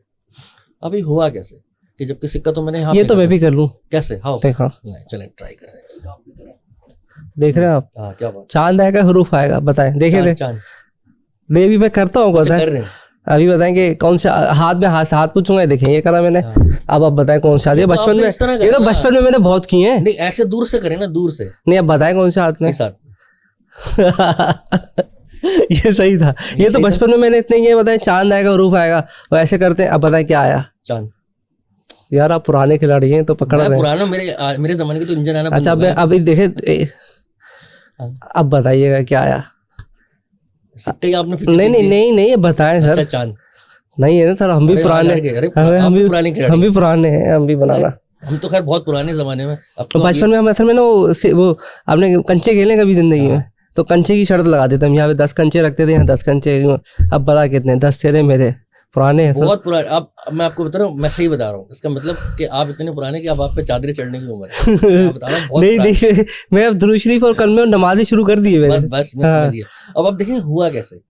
अभी हुआ कैसे कि जबकि सिक्का तो मैंने यहाँ, ये तो मैं भी कर लूँ कैसे? हाँ देखा, चले ट्राई करें। देख रहे हैं आप? हाँ, क्या बात? चांद आएगा, हरूफ आएगा, बताएं। देखे चांद मैं भी, मैं करता हूँ, अभी बताएं कि कौन सा हाथ में, हाथ पूछूंगा। देखें ये करा मैंने। अब आप बताएं कौन सा? ये बचपन में, ये तो बचपन में मैंने बहुत किए हैं। नहीं, ऐसे दूर से करें ना, दूर से नहीं। अब बताएं कौन सा हाथ में? साथ ये सही था, ये तो बचपन में मैंने इतने ये बताया, चांद आएगा, रूफ आएगा, वो ऐसे करते हैं। अब बताएं क्या आया? चांद। यार आप पुराने खिलाड़ी हैं तो पकड़ रहे हैं। पुराना, मेरे जमाने के तो इंजन आना। अच्छा, अभी देखे, अब बताइएगा क्या आया? आपने नहीं बताएं सर। चांद, नहीं है ना सर, हम भी अरे पुराने, यार, अरे हमें आप हम तो भी पुराने खिलाड़ी हम भी हैं। पुराने हैं, हम भी बनाना। हम तो खैर बहुत पुराने जमाने में, अब तो तो बचपन में हम असल में ना वो आपने कंचे खेले कभी जिंदगी में? तो कंचे की शर्त लगा देते हम, यहाँ पे 10 कंचे रखते थे, यहाँ 10 कंचे। अब बता कितने, 10 तेरे मेरे, पुराने हैं सब। बहुत पुराने। अब मैं आपको बता रहा हूँ, मैं सही बता रहा हूँ, इसका मतलब कि आप इतने पुराने कि अब आप पे चादरें चढ़ने की उम्र है। मैं बता रहा हूँ बहुत नहीं पुराने। देखिए, मैं अब दुरूद शरीफ और कलमे और नमाज़ें शुरू कर दी है बस मैंने। बस मैं हाँ। समझ गया। अब आप देखिए हुआ कैसे।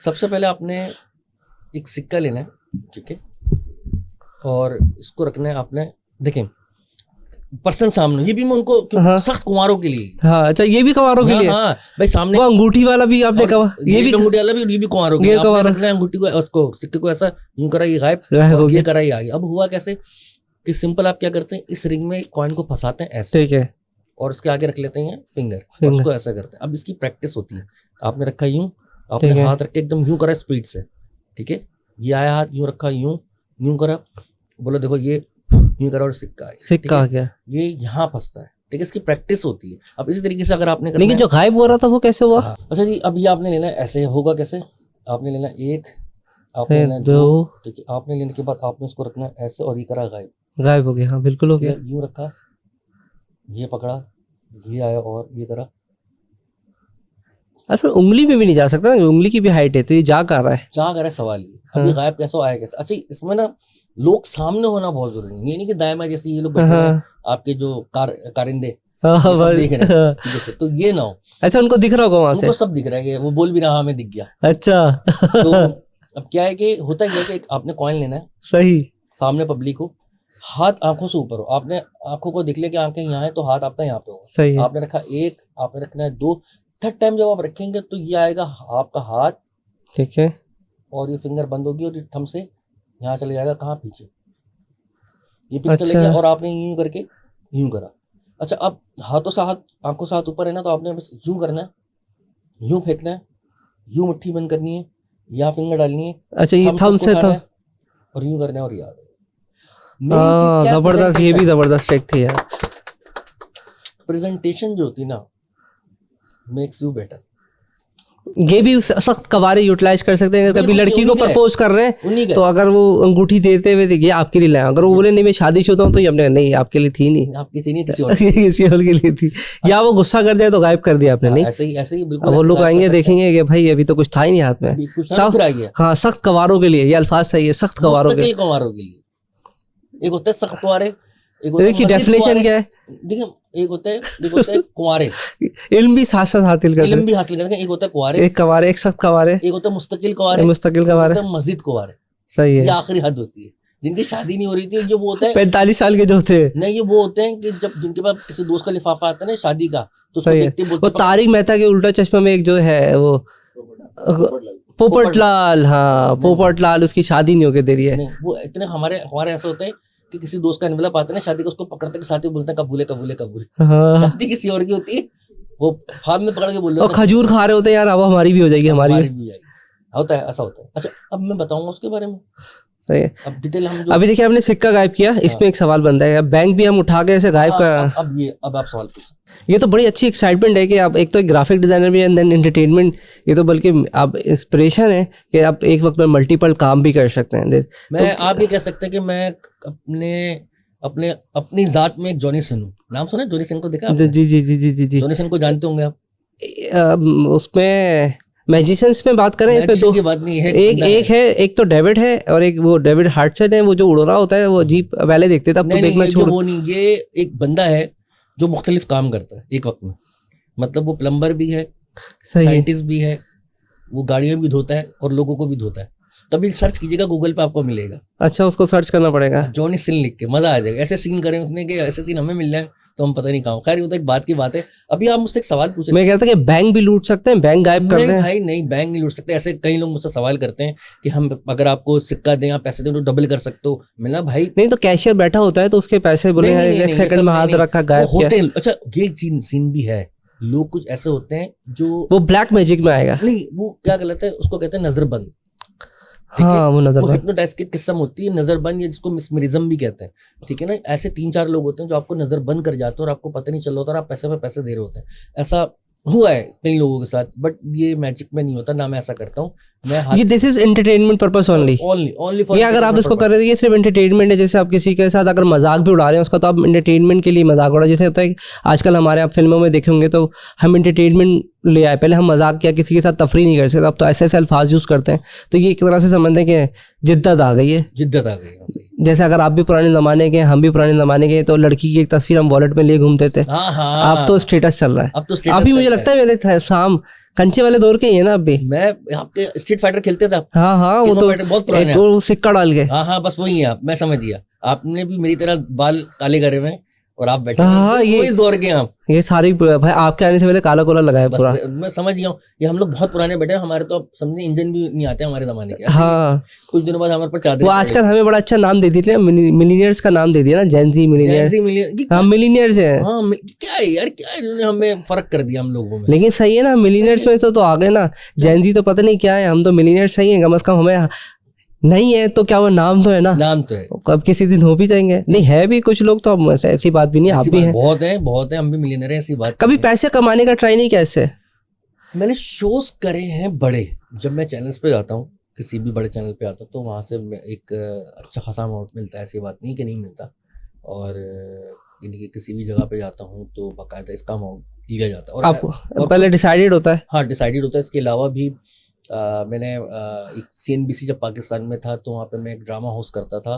सबसे पहले आपने एक सिक्का लेना है, ठीक है, और इसको रखना है आपने। देखें पर्सन सामने, ये भी मैं उनको हाँ। सख्त कुंवारों के लिए। हाँ अच्छा, ये भी कवारों के हाँ लिए? हाँ भाई, सामने वो अंगूठी वाला भी आपने और कहा, ये भी अंगूठी वाला भी, ये भी कुंवारों के लिए। ये आपने कवारों रखना है अंगूठी को, उसको सिक्के को ऐसा यूं करा, ये गायब, गायब हो और ये गया। करा, ये आ गया। अब हुआ कैसे कि सिंपल आप क्या करते हैं, इस रिंग में कॉइन को फंसाते हैं ऐसे, ठीक है। और उसके आगे रख लेते हैं फिंगर, और फिंगर। उसको ऐसा करते हैं। अब इसकी प्रैक्टिस होती है। आपने रखा यूं, ठीक आपने है। हाथ रख के एकदम यूं करा स्पीड से, ठीक है, ये आया हाथ, यूं रखा, यूं यूं करा, बोलो देखो ये यूं करा और सिक्का आया, ठीक सिक्का आ है, गया। ये यहाँ फंसता है, ठीक है, इसकी प्रैक्टिस होती है। अब इसी तरीके से अगर आपने करना लेकिन है, जो गायब हो रहा था वो कैसे हुआ? हाँ, अच्छा जी, अब ये आपने लेना है, ऐसे होगा कैसे, आपने लेना है एक, आपने है लेना है दो, दो, ठीक है, आपने लेने के बाद आपने उसको रखना है ऐसे, और ये करा गायब, गायब हो गया। हाँ बिल्कुल हो ठीक गया। है, यूं रखा, ये पकड़ा, ये आया, और ये करा। असल में उंगली में भी नहीं जा सकता ना, उंगली की भी हाइट है, तो ये जा कहाँ रहा है? जहाँ करा सवाल ये, अब ये गायब कैसे आया कैसे। अच्छा इसमें ना लोग सामने होना बहुत जरूरी है, ये नहीं कि दाएं बाएं जैसे ये लोग बैठे हुए हैं, हाँ आपके जो कारिंदे हाँ ये सब बस, देख रहे हैं, हाँ। ठीक है, तो ये ना हो। अच्छा उनको दिख रहा होगा वहां से? उनको सब दिख रहा है, कि वो बोल भी रहा हमें दिख गया। अच्छा तो अब क्या है कि होता ही है कि आपने कॉइन लेना है, सही। सामने पब्लिक को, हाथ आंखों से ऊपर हो, आपने आंखों को दिख लिया कि आंखें यहाँ है, तो हाथ आपका यहाँ पे हो। सही है। आपने रखा एक, आपने रखना है दो, थर्ड टाइम जब आप रखेंगे तो ये आएगा आपका हाथ, ठीक है। और ये फिंगर बंद होगी, और ये थंब से यहाँ चले जाएगा, कहाँ, पीछे, ये पीछे चले अच्छा। गया, और आपने यूं करके यूं करा। अच्छा अब हाथों से हाथ, आंखों से हाथ ऊपर है ना, तो आपने बस यूं करना है, यूं फेंकना है, यूं मुट्ठी बंद करनी है, यहाँ फिंगर डालनी है, अच्छा ये थंब थंब उसको से उठाना तो, है, और यूं करना है, और याद है। मेन चीज क्या है, जबरदस्त, ये भी जबरदस्त ट्रिक थी यार। प्रेजेंटेशन जो होती है ना, मेक्स यू बेटर। ये भी सख्त कवारे यूटिलाइज कर सकते हैं। अगर कभी बिल्कुल, लड़की को उन्हीं का है, प्रपोज कर रहे उन्हीं हैं का तो अगर वो अंगूठी देते हुए देखिए आपके लिए लाया, अगर वो बोले नहीं मैं शादीशुदा हूँ, तो ये हमने नहीं आपके लिए थी नहीं, आपकी थी नहीं, किसी और किसी और के लिए थी। या वो गुस्सा कर जाए तो गायब कर दिया आपने, नहीं? ऐसे ही बिल्कुल अब वो ऐसे लोग गायब कर आएंगे सकते हैं। देखेंगे कि भाई अभी तो कुछ था ही नहीं हाथ में। अभी कुछ था, फिर आ गया। हाँ सख्त कवारों के लिए, ये अल्फाज सही है, सख्त कवारों के लिए। मुस्तकिल कुंवारों के लिए एक होता है सख्त कुंवारे, एक होता है देखिए मजीद डेफिनेशन कुंवारे। क्या है, देखिए एक होता है कुंवारे, इल्म भी साथ साथ हासिल करते इल्म भी हासिल करते हैं। एक होता है कुंवारे, हैं। एक कवारे, एक सख्त कवारे, एक होता है मुस्तकिल कुंवारे, एक मुस्तकिल एक कवारे। होता है मजीद कुंवारे। सही ये है। आखिरी हद होती है, जिनकी शादी नहीं हो रही थी, जो वो होता है 45 साल के जो थे। नहीं, ये वो होते हैं कि जब जिनके पास किसी दोस्त का लिफाफा आता है ना शादी का, तो उसको सही है। देखते ही वो बोलते तारिक मेहता के उल्टा चश्मा में एक जो है वो पोपटलाल, हाँ पोपटलाल, उसकी शादी नहीं होके दे रही है। नहीं, वो इतने हमारे हमारे ऐसे होते हैं कि किसी दोस्त का एनवेलप आता है ना शादी का, उसको पकड़ते के साथ ही बोलते हैं कबूले कबूले कबूले। हाँ। शादी किसी और की होती है, वो हाथ में पकड़ के बोल रहे और खजूर खा रहे होते हैं यार, अब हमारी भी हो जाएगी, हमारी भी। भी जाएगी, होता है, ऐसा होता है। अच्छा अब मैं बताऊंगा उसके बारे में, सही है। अब डिटेल हम जो अभी देखिए आपने सिक्का गायब किया, इसमें एक सवाल बनता है, अब बैंक भी हम उठा के ऐसे गायब कर। अब आप सवाल पूछ। ये तो बड़ी अच्छी एक्साइटमेंट है कि आप एक तो एक ग्राफिक डिजाइनर भी एंड देन एंटरटेनमेंट, ये तो बल्कि आप इंस्पिरेशन है कि आप एक वक्त में मल्टीपल काम भी कर सकते हैं। मैं आप ये कह सकते हैं कि मैं अपने अपने अपनी जात में एक जॉनी सिन हूँ। नाम सुना है जॉनी सिन को? देखा आपने? जी जी जी जी जी जी। जॉनी सिन को जानते होंगे आप? उसमें मैजिशियंस में बात करें, इसमें दो, की बात नहीं है, एक है, एक तो डेविड है, और एक वो डेविड हार्टसन है, वो जो उड़ रहा होता है, वो अजीब पहले देखते थे, अब तो नहीं देखना नहीं, छोड़। वो नहीं, ये एक बंदा है जो मुख्तलिफ काम करता है एक वक्त में। मतलब वो प्लम्बर भी है, सही है। साइंटिस्ट भी है, वो गाड़ियां भी धोता है और लोगों को भी धोता है। कभी सर्च कीजिएगा गूगल पे, आपको मिलेगा अच्छा उसको सर्च करना पड़ेगा। जॉनी सिन लिख के, मजा आ जाएगा। ऐसे सीन करें उसने कि ऐसे सीन हमें मिल जाए तो हम पता नहीं कहाँ। खैर वो तो एक बात की बात है। अभी आप मुझसे एक सवाल पूछे। मैं कहता कि बैंक भी लूट सकते हैं, बैंक गायब कर नहीं दें। भाई नहीं, बैंक नहीं लूट सकते। ऐसे कई लोग मुझसे सवाल करते हैं कि हम अगर आपको सिक्का दें, आप पैसे दें तो डबल कर सकते हो। मिला भाई, नहीं तो कैशियर बैठा होता है तो उसके पैसे बोले नहीं, नहीं, एक नहीं, सेकंड ये सब में हाथ नहीं, रखा गायब वो किया। होते हैं। अच्छा ये सीन भी है, लोग कुछ ऐसे होते हैं जो वो ब्लैक मैजिक में आएगा। नहीं, वो क्या गलत है, उसको कहते हैं नजरबंद। ठीक हाँ है? वो नजर वो बंद। हिप्नोटाइज की किस्म होती है नजरबंद, या जिसको मिसमरिज्म भी कहते हैं। ठीक है ना? ऐसे 3-4 लोग होते हैं जो आपको नजर बंद कर जाते हैं और आपको पता नहीं चल रहा होता और आप पैसे पे पैसे दे रहे होते हैं। ऐसा हुआ है कई लोगों के साथ, बट ये मैजिक में नहीं होता, ना मैं ऐसा करता हूँ। ये this is entertainment purpose only. Only for ये अगर आप इसको कर रहे हैं ये सिर्फ एंटरटेनमेंट है। जैसे आप किसी के साथ अगर मजाक भी उड़ा रहे हैं उसका तो आप एंटरटेनमेंट के लिए मजाक उड़ा। जैसे होता है कि आजकल हमारे आप फिल्मों में देखे होंगे तो हम एंटरटेनमेंट ले आए, पहले हम मजाक किया, किसी के साथ तफरी नहीं कर सकते, अब तो ऐसे अल्फाज यूज़ करते हैं। तो ये एक तरह से समझते हैं कि जिद्दत आ गई है। जिद्दत आ गई। जैसे अगर आप भी पुराने ज़माने के हम भी पुराने ज़माने के तो लड़की की एक तस्वीर हम वॉलेट में लिए घूमते थे। हाँ, अब तो स्टेटस चल रहा है। अब तो स्टेटस अभी मुझे लगता है मेरे शाम कंचे वाले दौर के ही है ना। अभी मैं आपके स्ट्रीट फाइटर खेलते थे आप? हाँ वो तो बहुत पुराने एक वो सिक्का डाल के। हाँ बस वही है आप, मैं समझ गया। आपने भी मेरी तरह बाल काले करे हुए और आप बैठे ये दौर के आप। ये सारी भाई आपके आने से पहले काला कोला लगाया पूरा। मैं समझ गया हूँ, ये हम लोग बहुत पुराने बैठे हैं। हमारे तो समझे इंजन भी नहीं आते हमारे जमाने के। हाँ कुछ दिनों बाद हमारे पर चादर। वो आजकल हमें बड़ा अच्छा नाम दे दिए, मिलीनियर्स का नाम दे दिया ना, जेनजी मिलीनियर्स। हाँ मिलीनियर्स है। हाँ क्या है यार, क्या इन्होंने हमें फर्क कर दिया हम लोगों में। लेकिन सही है ना, मिलीनियर्स में तो आ गए ना। जेनजी तो पता नहीं क्या है, हम तो मिलीनियर्स सही है। कम से कम हमें नहीं है तो क्या वो नाम तो है ना, नाम तो है। अब किसी दिन हो भी जाएंगे। नहीं है भी कुछ लोग तो, अब ऐसी बात भी नहीं, आप भी हैं। बहुत है, हम भी मिलियनेयर हैं, ऐसी बात। कभी पैसे कमाने का ट्राई नहीं किया इससे? मैंने शोज करे हैं बड़े। जब मैं चैनल्स पे जाता हूँ, किसी भी बड़े चैनल पे आता हूँ, तो वहाँ से एक अच्छा खासा अमाउंट मिलता है। ऐसी बात नहीं कि नहीं मिलता। और किसी भी जगह पे जाता हूँ तो बाकायदा इसका अमाउंट लिया जाता है। और पहले डिसाइडेड होता है? हाँ डिसाइडेड होता है। इसके अलावा भी मैंने एक CNBC जब पाकिस्तान में था तो वहाँ पे मैं एक ड्रामा होस्ट करता था,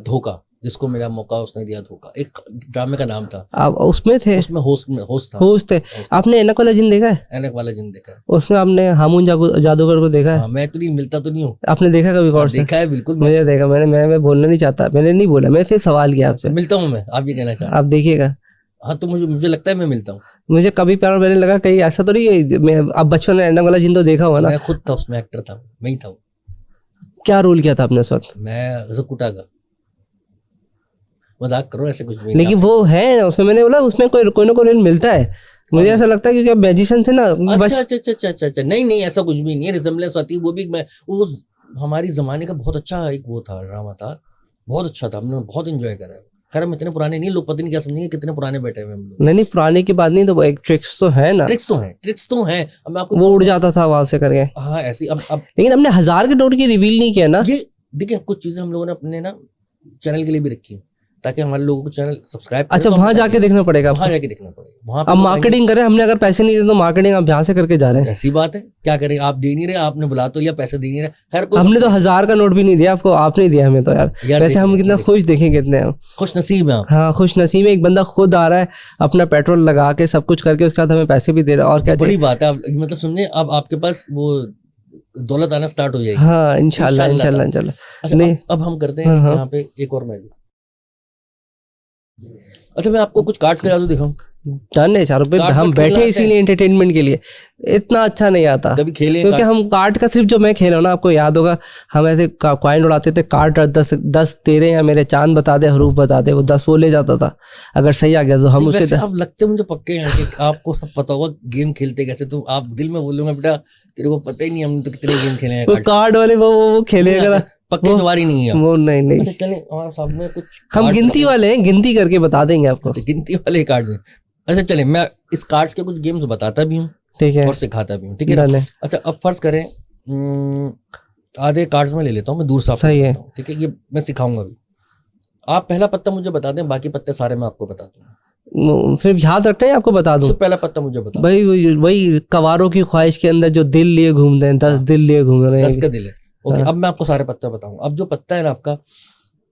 धोखा, जिसको मेरा मौका उसने दिया। धोखा एक ड्रामे का नाम था। आप उसमें थे? उसमें होस्ट था। होस्ट थे। आपने ऐनक वाला जिन देखा है? ऐनक वाला जिन देखा है। उसमें आपने हामून जादूगर को देखा है? हाँ, मैं तो नहीं मिलता तो नहीं हूँ। आपने देखा कभी? गौर से देखा है बिल्कुल। मैंने देखा। मैं बोलना नहीं चाहता, मैंने नहीं बोला, मैं सिर्फ सवाल किया आपसे। मिलता हूँ मैं, आप ये कहना चाहते? आप देखिएगा। हाँ तो मुझे लगता है मैं मिलता हूँ। मुझे कभी प्यार मैंने लगा कहीं ऐसा तो नहीं। मैं अब बचपन में ऐनक वाला जिन तो देखा हुआ ना। मैं खुद था उसमें, एक्टर था, मैं ही था। क्या रोल किया था आपने उस वक्त? मैं जकुटा का। मजाक करो, ऐसे कुछ भी। लेकिन वो है उसमें, मैंने बोला उसमें कोई ना कोई रोल मिलता है। मुझे ऐसा लगता है क्योंकि अब मैजिशियन से ना। अच्छा, नहीं ऐसा कुछ भी नहीं है। रिजेम्बलेंस आती है, वो भी वो हमारी जमाने का बहुत अच्छा एक वो था, ड्रामा था, बहुत अच्छा था। हमने बहुत एंजॉय करा है। खैर हम इतने पुराने नहीं, लोग पता नहीं क्या समझेंगे कितने पुराने बैठे हुए हम लोग। नहीं पुराने की बात नहीं, तो एक ट्रिक्स तो है ना। ट्रिक्स तो हैं। अब मैं आपको वो उड़ जाता था वहां से करके। हाँ ऐसी। अब लेकिन हमने 1000 के नोट की रिवील नहीं किया ना। ये देखिए, कुछ चीजें हम लोगों ने अपने ना चैनल के लिए भी रखी है, ताकि हमारे लोगों को चैनल सब्सक्राइब। अच्छा, वहां जाके देखना पड़ेगा? वहां जाके देखना पड़ेगा। वहां अब मार्केटिंग करें हमने, अगर पैसे नहीं दिए तो मार्केटिंग आप यहाँ से करके जा रहे हैं। ऐसी बात है, क्या करें? आप दे नहीं रहे, आपने बुला तो लिया, पैसे दे नहीं रहे। खैर हमने तो 1000 का नोट भी नहीं दिया आपको, आपने दिया हमें तो यार वैसे हम कितना खुश देखें, कितने खुश नसीब है। हाँ खुश नसीब है। एक बंदा खुद आ रहा है अपना पेट्रोल लगा के सब कुछ करके, उसके बाद हमें पैसे भी दे रहा है। और क्या बड़ी बात है। मतलब समझे, अब आपके पास वो दौलत आना स्टार्ट हो जाएगी। हाँ इंशाल्लाह। अच्छा, नहीं अब हम करते हैं यहाँ पे एक और मैच। अच्छा, मैं आपको कुछ कार्ड्स का जादू दिखाऊं? डन है शाहरुख भाई, हम बैठे इसीलिए एंटरटेनमेंट के लिए। इतना अच्छा नहीं आता कभी खेले? क्योंकि हम कार्ड का सिर्फ जो मैं खेला हूं ना, आपको याद होगा, हम ऐसे कॉइन उड़ाते थे, कार्ड 10 तेरे या मेरे चांद बता दे, हरूफ बता दे, वो 10 वो ले जाता था। अगर सही आ गया तो हम उसके। आप लगते मुझे पक्के हैं कि आपको पता होगा गेम खेलते कैसे। तो आप दिल में बोलूंगा बेटा तेरे को पता ही नहीं, हमने तो कितने गेम खेले हैं। कार्ड वाले वो खेलेगा, पक्के जवारी नहीं है वो। नहीं चले हमारे सामने कुछ हम गिनती वाले हैं, गिनती करके बता देंगे आपको। गिनती वाले कार्ड्स हैं। अच्छा चले, मैं इस कार्ड्स के कुछ गेम्स बताता भी हूँ, ठीक है, और सिखाता भी हूँ, ठीक है? अच्छा, अब फर्ज करें आधे कार्ड्स में ले लेता हूँ मैं, दूर साफ सही है, ठीक है? ये मैं सिखाऊंगा अभी। आप पहला पत्ता मुझे बता दें, बाकी पत्ते सारे मैं आपको बता दूंगा। सिर्फ याद रखना है, आपको बता दूं? पहला पत्ता मुझे बता। भाई वही कवारों की ख्वाहिश के अंदर जो दिल लिए घूमते हैं, 10 दिल लिए घूम रहे हैं। 10 का दिल है। ओके, अब मैं आपको सारे पत्ते बताऊंगा। अब जो पत्ता है ना आपका,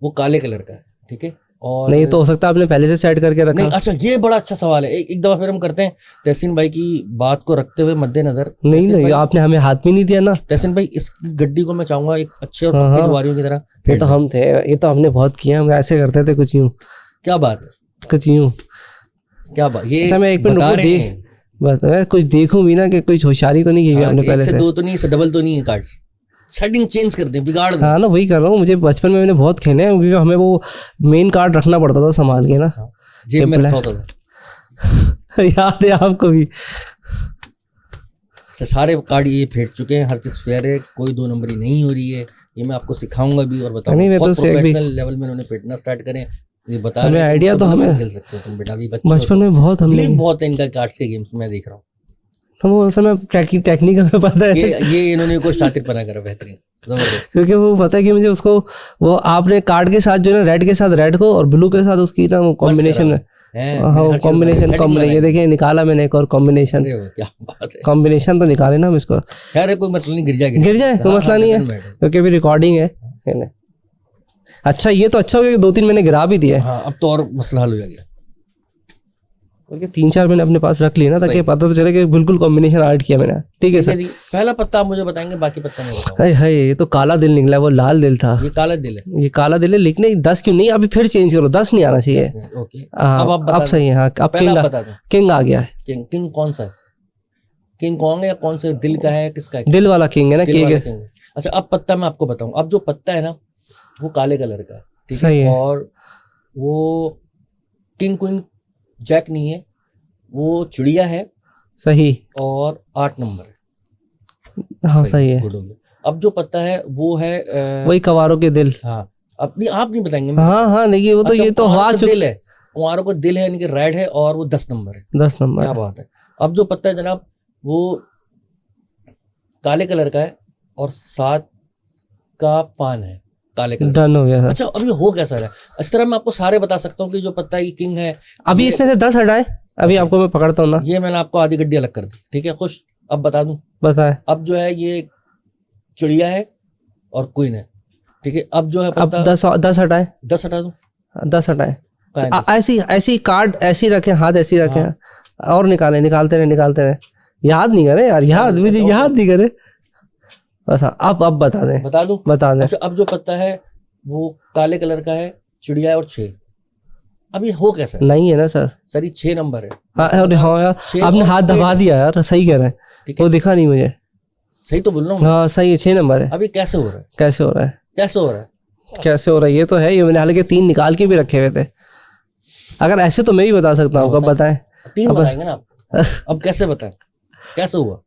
वो काले कलर का है, ठीक है? और नहीं तो हो सकता है आपने पहले से सेट करके रखा। नहीं, अच्छा ये बड़ा अच्छा सवाल है। एक दफा फिर हम करते हैं तहसीन भाई की बात को रखते हुए मद्देनजर। नहीं आपने हमें हाथ भी नहीं दिया ना। तहसीन भाई, इस गड्डी को मैं चाहूंगा एक अच्छे और पक्के जुआरियों की तरह। ये तो हम थे, ये तो हमने बहुत किया, हम ऐसे करते थे कुछ यूं। क्या बात है? कुछ यूं। क्या बात? ये अच्छा, मैं एक मिनट देख, बस मैं कुछ देखूं भी ना कि कुछ होशियारी तो नहीं की आपने पहले से। 2 तो नहीं, से डबल तो नहीं है कार्ड। सेटिंग चेंज कर दे, बिगाड़ दे। हाँ ना, वही कर रहा हूँ। मुझे बचपन में मैंने बहुत खेले हैं, क्योंकि हमें वो मेन कार्ड रखना पड़ता था संभाल के ना, जेब में रखा होता था। याद है आपको भी? सारे कार्ड ये फेंट चुके हैं, हर चीज फेयर है, कोई 2 नंबरी नहीं हो रही है। ये मैं आपको सिखाऊंगा भी और बताऊंगा। बहुत प्रोफेशनल लेवल में उन्होंने फेंटना स्टार्ट करें। ये बता रहे आइडिया तो हमें खेल सकते हो तुम बेटा, भी बचपन में बहुत हमने बहुत है इनका कार्ड्स के गेम्स में देख रहा हूँ। वो असल में टेक्निक हमें पता है, ये इन्होंने को शातिरपना करा बेहतरीन, जबरदस्त। क्योंकि वो पता है कि मुझे उसको, वो आपने कार्ड के साथ जो है रेड के साथ रेड को और ब्लू के साथ उसकी ना वो कॉम्बिनेशन में, हाँ कॉम्बिनेशन ये देखिए निकाला मैंने एक और कॉम्बिनेशन, क्या बात है, कॉम्बिनेशन तो निकाले ना हम इसको, खैर कोई मतलब नहीं, गिर जाए कोई मसला नहीं है, क्योंकि अभी रिकॉर्डिंग है ना। अच्छा ये तो अच्छा हो गया कि 2-3 मैंने गिरा भी दिया, हाँ अब तो और मसला हल हो गया, बल्कि 3-4 मैंने अपने पास रख लिए ना, ताकि पता तो चले कि बिल्कुल कॉम्बिनेशन ऐड किया मैंने। ठीक है सर, पहला पत्ता आप मुझे बताएंगे, बाकी पत्ता नहीं बताऊंगा। हाय हाय, ये तो काला दिल निकला, वो लाल दिल था। ये काला दिल है, ये काला दिल है, लेकिन 10 क्यों नहीं, अभी फिर चेंज करो, 10 नहीं आना चाहिए। ओके अब आप सही है, हाँ अब किंग आ गया है। किंग कौन सा है, किंग कौन है या कौन से दिल का है, किसका है? दिल वाला किंग है ना, किंग। अच्छा अब पत्ता मैं आपको बताऊं, अब जो पत्ता है ना वो काले कलर का है, ठीक है, और वो किंग क्वीन जैक नहीं है, वो चिड़िया है, सही, और 8 नंबर है, हाँ सही है। अब जो पत्ता है वो है वही कवारों के दिल, हाँ अपनी आप नहीं बताएंगे, हाँ हाँ देखिए वो तो, ये तो हाँ दिल है, कुंवारों को दिल है, यानी कि रेड है, और वो 10 नंबर है, 10 नंबर, क्या बात है। अब जो पत्ता है जनाब वो काले कलर का है और 7 का पान है, काले कलर। डन हो गया सर। अच्छा अब ये हो कैसा है, इस तरह मैं आपको सारे बता सकता हूँ कि जो पत्ता ये किंग है। अभी इसमें से 10 हटाए, अभी आपको मैं पकड़ता हूँ ना, ये मैंने आपको आधी गड्डी अलग कर दी, ठीक है, खुश। अब बता दूं, बताए। अब जो है ये चिड़िया है और क्वीन है, ठीक है। अब जो है अब 10 हटाए, 10 हटा दूं, 10 हटाए, ऐसी कार्ड ऐसी रखे, हाथ ऐसी रखे, और निकालते रहे, याद नहीं करे यार, याद नहीं करे बस। अब बता दें, बता दें। अब जो पत्ता है वो काले कलर का है, चिड़िया है और 6। अब ये हो कैसा? नहीं है ना सर ये 6 नंबर है। हाँ यार, आपने हाथ दबा दिया यार, सही कह रहे हैं, वो दिखा नहीं मुझे। सही तो बोल रहा हूँ, हाँ सही है, 6 नंबर है। अभी कैसे हो रहा है, कैसे हो रहा है, ये तो है, ये मैंने हालांकि 3 निकाल के भी रखे हुए थे। अगर ऐसे तो मैं भी बता सकता हूँ, कब बताएं? 3 बताएंगे ना आप। अब कैसे बताएं, कैसे हुआ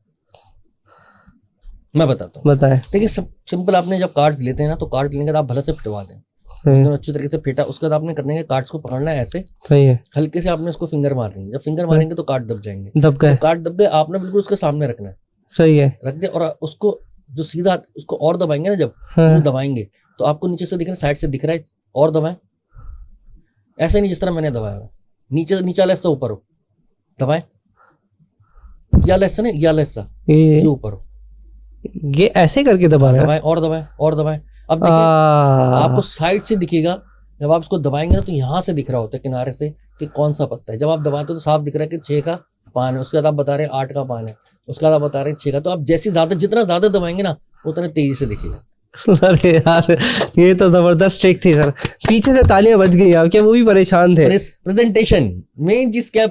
मैं बताता हूँ, बताएं। देखिए सिंपल, आपने जब कार्ड्स लेते हैं ना, तो कार्ड्स लेने के बाद आप भले से पिटवा दें, तो अच्छी तरीके से फेंटा, उसके बाद आपने करने के कार्ड्स को पकड़ना है ऐसे, सही है, हल्के से आपने उसको फिंगर मारनी, जब फिंगर मारेंगे तो कार्ड दब जाएंगे, दब गए, कार्ड दब गए, आपने बिल्कुल उसके सामने रखना है, सही है, रख दे, और उसको जो सीधा उसको और दबाएंगे ना, जब दबाएंगे तो आपको नीचे से दिख रहा है, साइड से दिख रहा है, और दबाएं, ऐसे नहीं जिस तरह मैंने दबाया, नीचे वाला हिस्सा ऊपर हो, दबाएं, या हिस्सा नहीं, या हिस्सा ये ऊपर हो, ये ऐसे करके दबाएं, और दबाएं। अब देखिए आपको साइड से दिखेगा, जब आप इसको दबाएंगे ना तो यहाँ से दिख रहा होता है किनारे से कि कौन सा पत्ता है। जब आप दबाते हो तो साफ दिख रहा है कि 6 का पान है, उसके बाद आप बता रहे हैं 8 का पान है, उसके बाद आप बता रहे हैं 6 का। तो आप जितना ज्यादा दबाएंगे ना उतना तेजी से दिखेगा। अरे यार ये तो जबरदस्त ट्रिक थी सर, पीछे से तालियां बज गई आप, क्या वो भी परेशान थे? प्रेजेंटेशन, मेन चीज क्या है,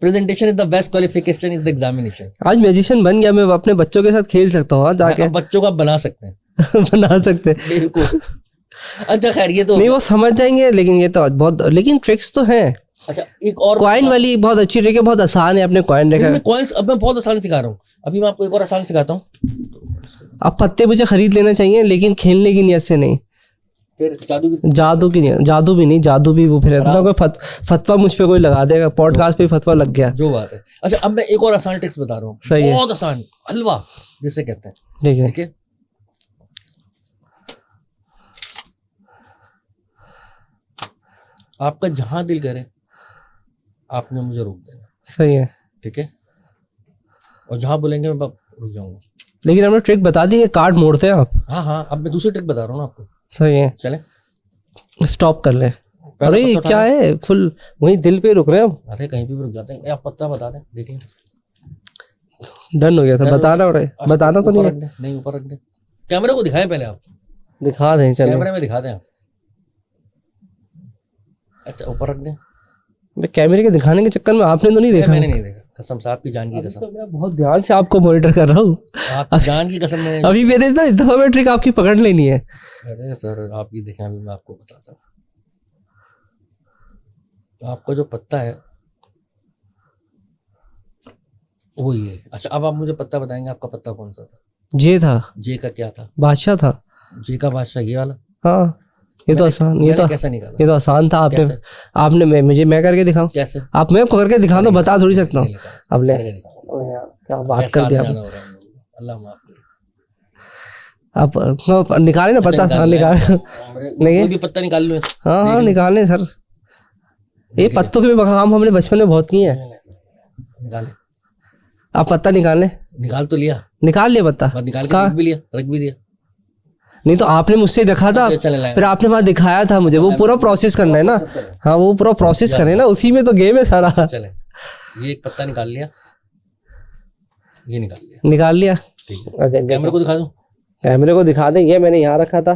presentation is the best qualification is the examination. आज मैजिशियन बन गया, मैं अपने बच्चों के साथ खेल सकता हूँ जाके, बच्चों को आप बना सकते हैं बना सकते हैं बिल्कुल। अच्छा खैर ये तो नहीं, वो समझ जाएंगे, लेकिन ये तो बहुत, लेकिन ट्रिक्स तो हैं। अच्छा एक और कॉइन वाली बहुत अच्छी ट्रिक है, बहुत आसान है, आपने कॉइन देखा? कॉइन्स अब मैं बहुत आसान सिखा रहा हूँ, अभी मैं आपको एक और आसान सिखाता हूँ। अब पत्ते मुझे खरीद लेना चाहिए, लेकिन खेलने की नीयत से नहीं, फिर जादू की नहीं, जादू भी नहीं, जादू भी वो फिर कोई फतवा मुझ पे कोई लगा देगा, पॉडकास्ट पे फतवा लग गया, जो बात है। अच्छा अब मैं एक और आसान ट्रिक्स बता रहा हूँ, सही है, बहुत आसान, हलवा जिसे कहते हैं, ठीक है। आपका जहां दिल करे आपने मुझे रोक देना, सही है, ठीक है, और जहां बोलेंगे मैं रुक जाऊंगा। लेकिन हमने ट्रिक बता दी है, कार्ड मोड़ते हैं आप। हाँ अब मैं दूसरी ट्रिक बता रहा हूँ ना आपको, सही है, चले स्टॉप कर ले। अरे क्या है, फुल वही दिल पे रुक रहे हैं हम? अरे कहीं भी रुक जाते हैं, आप पत्ता बता दें, देख लें। डन हो गया था, बताना तो नहीं, ऊपर रख दे, कैमरे को दिखाएं पहले, आप दिखा दें, चलो कैमरे में दिखा दें आप। अच्छा ऊपर रख दें, कैमरे के दिखाने के चक्कर में आपने तो नहीं देखा? मैंने नहीं देखा, कसम से आपकी जान की कसम, तो मैं बहुत ध्यान से आपको मॉनिटर कर रहा हूँ, आपकी जान की कसम में अभी मेरे दफा में ट्रिक आपकी पकड़ लेनी है। अरे सर आपकी देखें, अभी मैं आपको बताता हूँ, आपका जो पत्ता है वो ये। अच्छा अब आप मुझे पत्ता बताएंगे, आपका पत्ता कौन सा था? जे था। जे का क्या था? बादशाह था। जे का बादशाह ये वाला? हाँ ये तो आसान, ये तो कैसा निकाला? ये तो आसान था, आपने मैं करके दिखाऊं? कैसे? आप मैं करके दिखा दो, बता थोड़ी सकता हूँ। अब ले यार क्या बात कैसा कर दिया आना आप। जाना हो रहा है हम लोगों को, अल्लाह माफ करे। आप निकाले ना अच्छा, पत्ता, हाँ निकालना है। निकाल। नहीं कोई भी पत्ता निकाल लो। हाँ हाँ देख लो। निकालें सर, ये देख लिया। पत्तों के भी काम हमने बचपन में बहुत किए हैं। निकाले, आप पत्ता निकालें, निकाल तो लिया, निकाल लिया पत्ता बस निकाल के कहाँ? देख भी लिया, रख भी दिया। नहीं तो आपने मुझसे रखा था, अच्छा, चले लाए। फिर आपने वहां दिखाया था मुझे, वो पूरा प्रोसेस करना है ना। हाँ वो पूरा प्रोसेस करें ना, उसी में तो गेम है सारा। चले, ये एक पत्ता निकाल लिया, ये निकाल लिया, निकाल लिया। ठीक है। अच्छा, कैमरे को दिखा दूं? कैमरे को दिखा दें, ये मैंने यहाँ रखा था,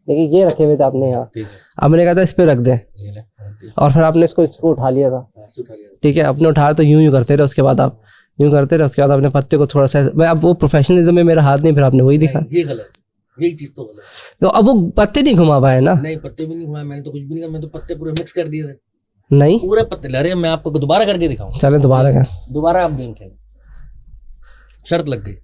लेकिन ये रखे हुए थे आपने यहाँ। ठीक है, अब मैंने कहा था इस पे रख दें, ये ले, रख दिया। और फिर आपने इसको उठा लिया था। ऐसे उठा लिया। ठीक है, अपने उठाया तो यूं करते रहे, उसके बाद आप यूं करते रहे, उसके बाद आपने पत्ते को थोड़ा सा, मैं अब वो प्रोफेशनलिज्म में मेरा हाथ नहीं, फिर आपने वही दिखा। नहीं, ये गलत, यही चीज तो गलत है। तो अब वो पत्ते नहीं घुमा पाए ना। नहीं, पत्ते भी नहीं घुमाए मैंने, तो कुछ भी नहीं किया, मैं तो पत्ते पूरे मिक्स कर दिए थे, नहीं पूरे पत्ते। अरे मैं आपको दोबारा करके दिखाऊं? चले दोबारा का, दोबारा आप गेम खेलें, शर्त लग गई।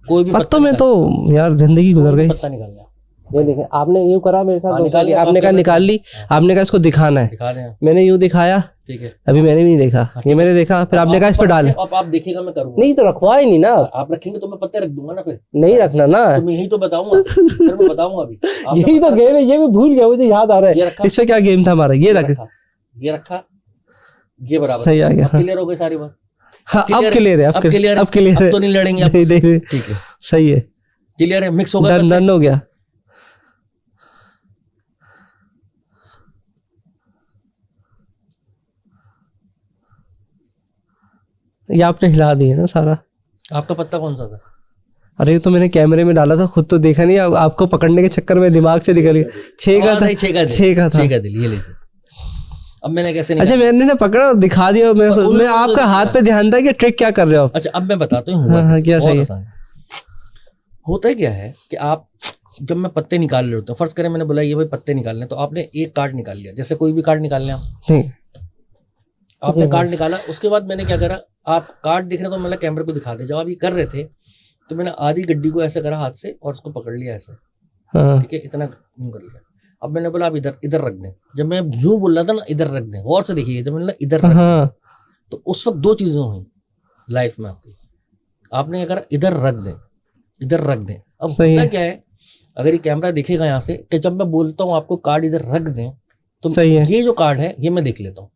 कोई भी पत्तों में तो यार जिंदगी गुजर गई। पत्ता निकालना, ये देखें, आपने यूं करा मेरे साथ, निकाल लिया, आपने कहा निकाल ली, आपने कहा इसको दिखाना है, दिखा दें। मैंने यूं दिखाया, ठीक है, अभी मैंने भी नहीं देखा, ये मैंने देखा, फिर आपने कहा इस पे डाल। अब आप देखिएगा मैं करूंगा। नहीं तो रखवा ही नहीं ना, आप रखेंगे तो मैं पत्ते रख दूंगा ना, फिर नहीं रखना ना, तो मैं यही तो बताऊंगा, फिर मैं बताऊंगा अभी। आपने यही तो पत्ता गेम है, ये मैं भूल गया, मुझे याद आ रहा ये है रखा, इसमें क्या गेम था हमारा। ये रख, रखा, ये रखा, ये बराबर सही आ गया। अब क्लियर हो गई सारी बात। हाँ अब क्लियर है, अब क्लियर, अब क्लियर अब है, तो नहीं लड़ेंगे आप नहीं मुझसे। नहीं ठीक है, सही है, क्लियर है, मिक्स हो गया, डन डन हो गया। ये आपने हिला दिया ना सारा। आपका पत्ता कौन सा था? अरे ये तो मैंने कैमरे में डाला था, खुद तो देखा नहीं, आपको पकड़ने के चक्कर में दिमाग से निकल गया। 6 का था, 6 का था। 6 का दिल, ये लीजिए। अब मैंने कैसे अच्छा निकाला? मैंने ना पकड़ा और दिखा दिया, और मैं आपका हाथ पे ध्यान था कि ट्रिक क्या कर रहे हो आप। अच्छा अब मैं बताता हूँ हाँ, हाँ, क्या सही है। होता क्या है कि आप जब मैं पत्ते निकाल रहे होते हैं, फर्ज करें मैंने बोला ये भाई पत्ते निकालने, तो आपने एक कार्ड निकाल लिया, जैसे कोई भी कार्ड निकाल लिया, नहीं आपने कार्ड निकाला, उसके बाद मैंने क्या करा, आप कार्ड दिख रहे तो मतलब कैमरे को दिखा दे। जब आप ये कर रहे थे तो मैंने आधी गड्डी को ऐसे करा हाथ से और उसको पकड़ लिया ऐसे, हाँ ठीक है, इतना यूं कर लिया। अब मैंने बोला आप इधर इधर रख दें। जब मैं यूं बोल रहा था ना इधर रख दें, गौर से देखिए, जब मैंने बोला इधर रख दें, हाँ तो उस वक्त 2 चीजें हुई लाइफ में आपकी। आपने क्या करा, इधर रख दें, इधर रख दें। अब सही होता है। क्या है, अगर ये कैमरा दिखेगा यहाँ से, कि जब मैं बोलता हूँ आपको कार्ड इधर रख दें, तो सही है। ये जो कार्ड है ये मैं देख लेता हूँ,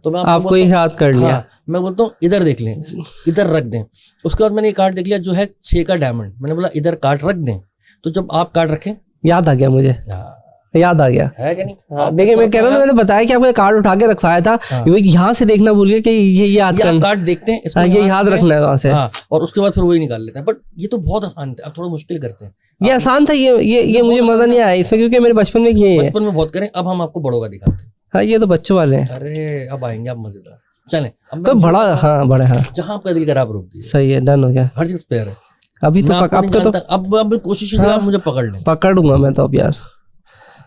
तो मैं आपको ही याद कर लिया। हाँ, मैं बोलता हूँ इधर देख लें, इधर रख दें। उसके बाद मैंने ये कार्ड देख लिया जो है 6 का डायमंड, मैंने बोला इधर कार्ड रख दें। तो जब आप कार्ड रखें, याद आ गया मुझे, हाँ, याद आ गया। है क्या नहीं? हाँ, देखिए मैं कह रहा हूँ, मैंने बताया कि आपने कार्ड उठा के रखवाया था, यहाँ से देखना भूल गया कि ये याद ये आप करना, कार्ड देखते हैं, इसको हाँ, ये याद करें, रखना है वहां से। हाँ, और उसके बाद फिर वही निकाल लेते हैं। बट ये तो बहुत आसान था, अब थोड़ा मुश्किल करते हैं। ये आसान था, ये मुझे मजा नहीं आया इसमें, क्योंकि मेरे बचपन में ये है। बचपन में बहुत करें, अब हम आपको बड़ों का दिखाते हैं। हाँ ये तो बच्चों वाले हैं, अरे अब आएंगे आप मजेदार। चलें, अब तो बड़ा, हाँ बड़ा, हाँ जहां आपका दिल करा आप रोक दीजिए, सही है, डन हो गया। हर चीज पेयर है। अभी तो मैं आपको नहीं आपका तो जानता, अब कोशिश कीजिए आप मुझे पकड़ लें, पकड़ूंगा मैं तो अब यार।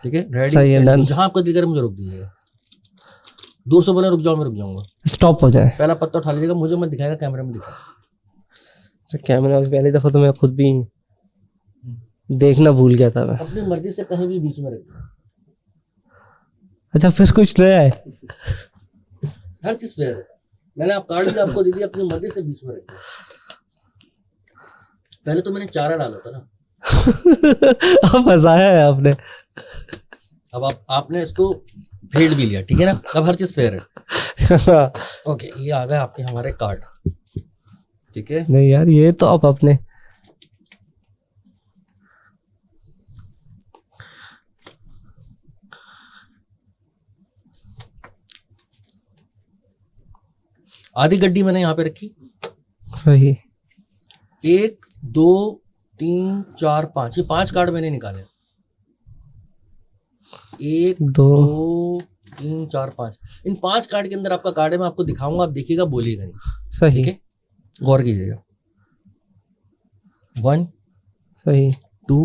ठीक है, रेडी, सही है, डन। जहां आपका दिल करे मुझे रोक दीजिएगा। दूर से बोले रुक जाओ, मैं रुक जाऊंगा। स्टॉप हो जाए। पहला पत्ता उठा लीजिएगा, मुझे मत दिखाएगा, कैमरे में दिखाएगा। कैमरा पहली दफा तो मैं खुद भी देखना भूल गया था मैं। अपनी मर्जी से कहीं भी बीच में रखिए, अच्छा फिर कुछ नया है। हर चीज फेयर है। मैंने आप कार्ड भी आपको दे दिया, अपनी मर्जी से बीच में रखिए। पहले तो मैंने चारा डाला था ना, अब फंसाया है आपने। अब आपने इसको फेड भी लिया, ठीक है ना, अब हर चीज फेयर है। ओके, ये आ गए आपके हमारे कार्ड, ठीक है। नहीं यार, ये तो अब अपने आधी गड्डी मैंने यहाँ पे रखी, सही। 1 2 3 4 5, ये 5 कार्ड मैंने निकाले। 1 दो 2 3 4 5, इन 5 कार्ड के अंदर आपका कार्ड है, मैं आपको दिखाऊंगा, आप देखिएगा, बोलिएगा नहीं, सही, ठीक है, गौर कीजिएगा। 1 सही 2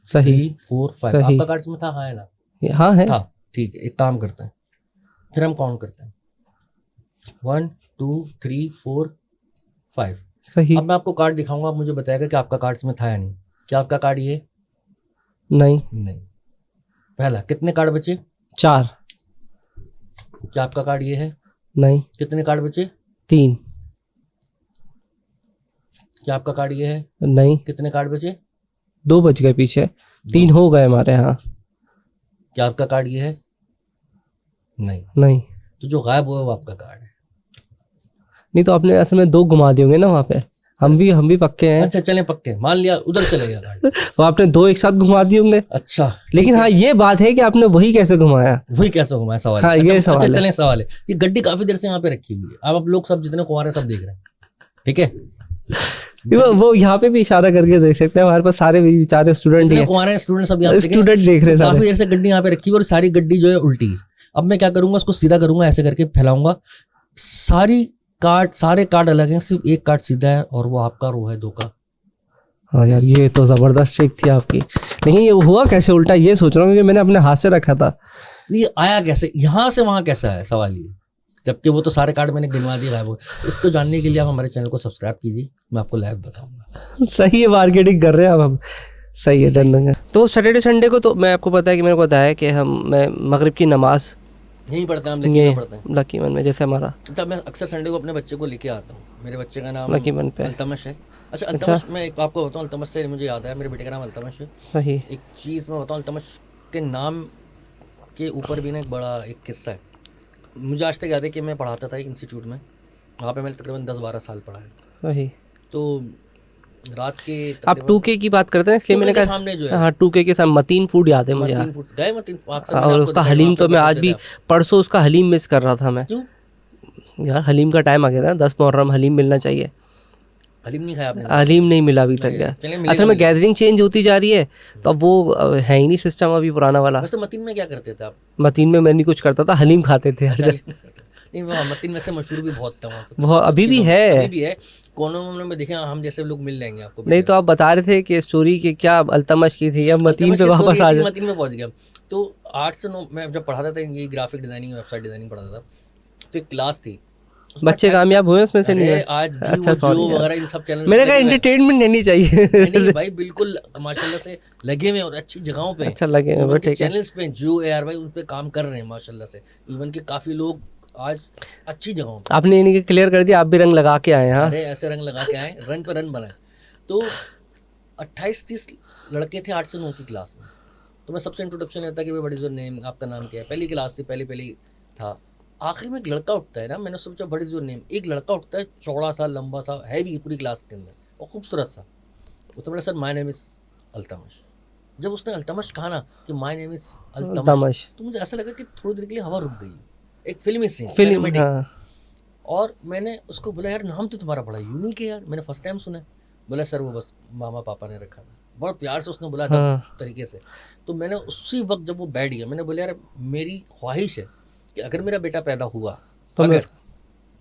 सही 3 4 5, सही। आपका कार्ड इसमें था, हाँ है ना? हाँ है। था, ठीक है। एक काम करते हैं, फिर हम काउंट करते हैं, 1 2 3 4 5। सही। अब मैं आपको कार्ड दिखाऊंगा, आप मुझे बताएगा कि आपका कार्ड इसमें था या नहीं। क्या आपका कार्ड ये? नहीं। नहीं। पहला, कितने कार्ड बचे? 4। क्या आपका कार्ड ये है? नहीं। कितने कार्ड बचे? 3। क्या आपका कार्ड ये है? नहीं, कितने कार्ड बचे? 2 बज गए पीछे, 3 हो गए हमारे यहाँ। क्या आपका कार्ड ये है? नहीं। नहीं, तो जो गायब हुआ है वो आपका कार्ड है। नहीं तो आपने असल में 2 घुमा दिए होंगे ना वहाँ पे। हम भी पक्के हैं। अच्छा चलें पक्के, मान लिया उधर चले गया कार्ड। तो आपने 2 एक साथ घुमा दिए होंगे। अच्छा लेकिन हाँ ये बात है कि आपने वही कैसे घुमाया। वही कैसे घुमाया सवाल है। हाँ, ये सवाल अच्छा है। चलें सवाल है, ये गड्डी काफी देर से यहाँ पे रखी हुई है, अब आप लोग सब जितने कुंवारे सब देख रहे हैं, ठीक है? वो यहाँ पे भी इशारा करके देख सकते हैं, हमारे पास सारे बेचारे स्टूडेंट ही जितने हैं। कुंवारे स्टूडेंट सब यहाँ पे देख रहे हैं। स्टूडेंट देख रहे हैं काफी सारे। देर से गड्डी यहाँ पे रखी हुई और सारी गड्डी जो है उल्टी है। अब मैं क्या करूंगा, उसको सीधा करूंगा, ऐसे करके फैलाऊंगा, सारे कार्ड अलग हैं, सिर्फ एक कार्ड सीधा है और वो आपका रो है 2 का। हाँ यार, ये तो जबरदस्त ट्रिक थी आपकी। लेकिन ये हुआ कैसे उल्टा, ये सोच रहा हूँ, क्योंकि मैंने अपने हाथ से रखा था। ये आया कैसे, यहाँ से वहां कैसे आया, सवाल ये। जबकि वो तो सारे कार्ड मैंने गिनवा दिए गायब हो। इसको जानने के लिए आप हमारे चैनल को सब्सक्राइब कीजिए, मैं आपको लाइव बताऊंगा। सही है, मार्केटिंग कर रहे हैं अब हम। सही है, डन। तो सैटरडे संडे को तो मैं आपको पता है कि मेरे को बताया कि मैं मगरिब की नमाज यही पढ़ते हैं हम, लकी में पढ़ते हैं। लकी मन में, जैसे हमारा। अच्छा, मैं अक्सर संडे को अपने बच्चे को लेके आता हूँ। मेरे बच्चे का नाम लकी मन पे। अल्तमश है। अच्छा अल्तमश, मैं एक आपको बताऊँ, अल्तमश से मुझे याद आया, मेरे बेटे का नाम अल्तमश है। सही। एक चीज़ मैं बताऊँ, अल्तमश के नाम के ऊपर भी ना एक बड़ा एक किस्सा है। मुझे आज तक याद है कि मैं पढ़ाता था एक इंस्टीट्यूट में, वहाँ पे मैंने तकरीबन 10-12 साल पढ़ा है। सही। तो रात के आप 2K की बात करते हैं, इसलिए मैंने कहा सामने जो है, हाँ 2K के साथ मतीन फूड याद है मुझे। मतीन और उसका हलीम तो मैं आज भी, परसों उसका हलीम मिस कर रहा था मैं। क्यों यार हलीम का टाइम आ गया था, 10 मुहर्रम, हलीम मिलना चाहिए। हलीम नहीं खाया आपने? हलीम नहीं मिला अभी तक यार। असल में गैदरिंग चेंज होती जा रही है, तो अब वो है ही नहीं सिस्टम अभी पुराना वाला। वैसे मतीन में क्या करते थे आप? मतीन में मैं नहीं कुछ करता था, हलीम खाते थे। नहीं, वहाँ मतीन में से मशहूर भी बहुत था वहाँ पे। बहुत अभी भी है। कोनों में देखे, हम जैसे लोग मिल जाएंगे आपको। नहीं तो आप बता रहे थे कि स्टोरी के क्या अल्तमश की थी, अब मतीन पे वापस आ जाए। मतीन में पहुंच गया। तो 8 से 9 मैं जब पढ़ाता था, ये ग्राफिक डिजाइनिंग, वेबसाइट डिजाइनिंग पढ़ाता था, तो एक क्लास थी। बच्चे कामयाब हुए उसमें से? नहीं आज अच्छा, सॉरी वगैरह इन सब चैनल मैंने कहा एंटरटेनमेन रहनी चाहिए। नहीं भाई, बिल्कुल माशाल्लाह से लगे हुए और अच्छी जगहों पे। अच्छा लगे हुए, ठीक है। चैनल्स पे जियो एआर भाई उन पे काम कर रहे हैं माशाल्लाह से। इवन के काफी लोग आज अच्छी जगहों पे। आपने इन्हीं के क्लियर कर दिया, आप भी रंग लगा के आए। हाँ, अरे ऐसे रंग लगा के आए, रन पे रन बनाए। तो 28-30 लड़के थे 8 से 9 की क्लास में। तो मैं सबसे इंट्रोडक्शन लेता कि भाई व्हाट इज योर नेम, आपका नाम क्या है। पहली क्लास थी, पहली था। आखिर में एक लड़का उठता है ना, मैंने सोचा व्हाट इज योर नेम। एक लड़का उठता है, चौड़ा सा, लंबा सा, है भी पूरी क्लास के अंदर और खूबसूरत सा। उसने बोला sir my name is Altamash. जब उसने अल्तमश कहा ना कि माय नेम इज अल्तमश, तो मुझे ऐसा लगा कि थोड़ी देर के लिए हवा रुक गई, एक फिल्मी सीन, फिल्म। हाँ। और मैंने उसको बोला यार नाम तो तुम्हारा बड़ा यूनिक है यार, मैंने फर्स्ट टाइम सुना है। बोला सर वो बस मामा पापा ने रखा था। बहुत प्यार से उसने बोला था, तरीके से। तो मैंने उसी वक्त जब वो बैठ गया, मैंने बोला यार मेरी ख्वाहिश है कि अगर मेरा बेटा पैदा हुआ, तो अगर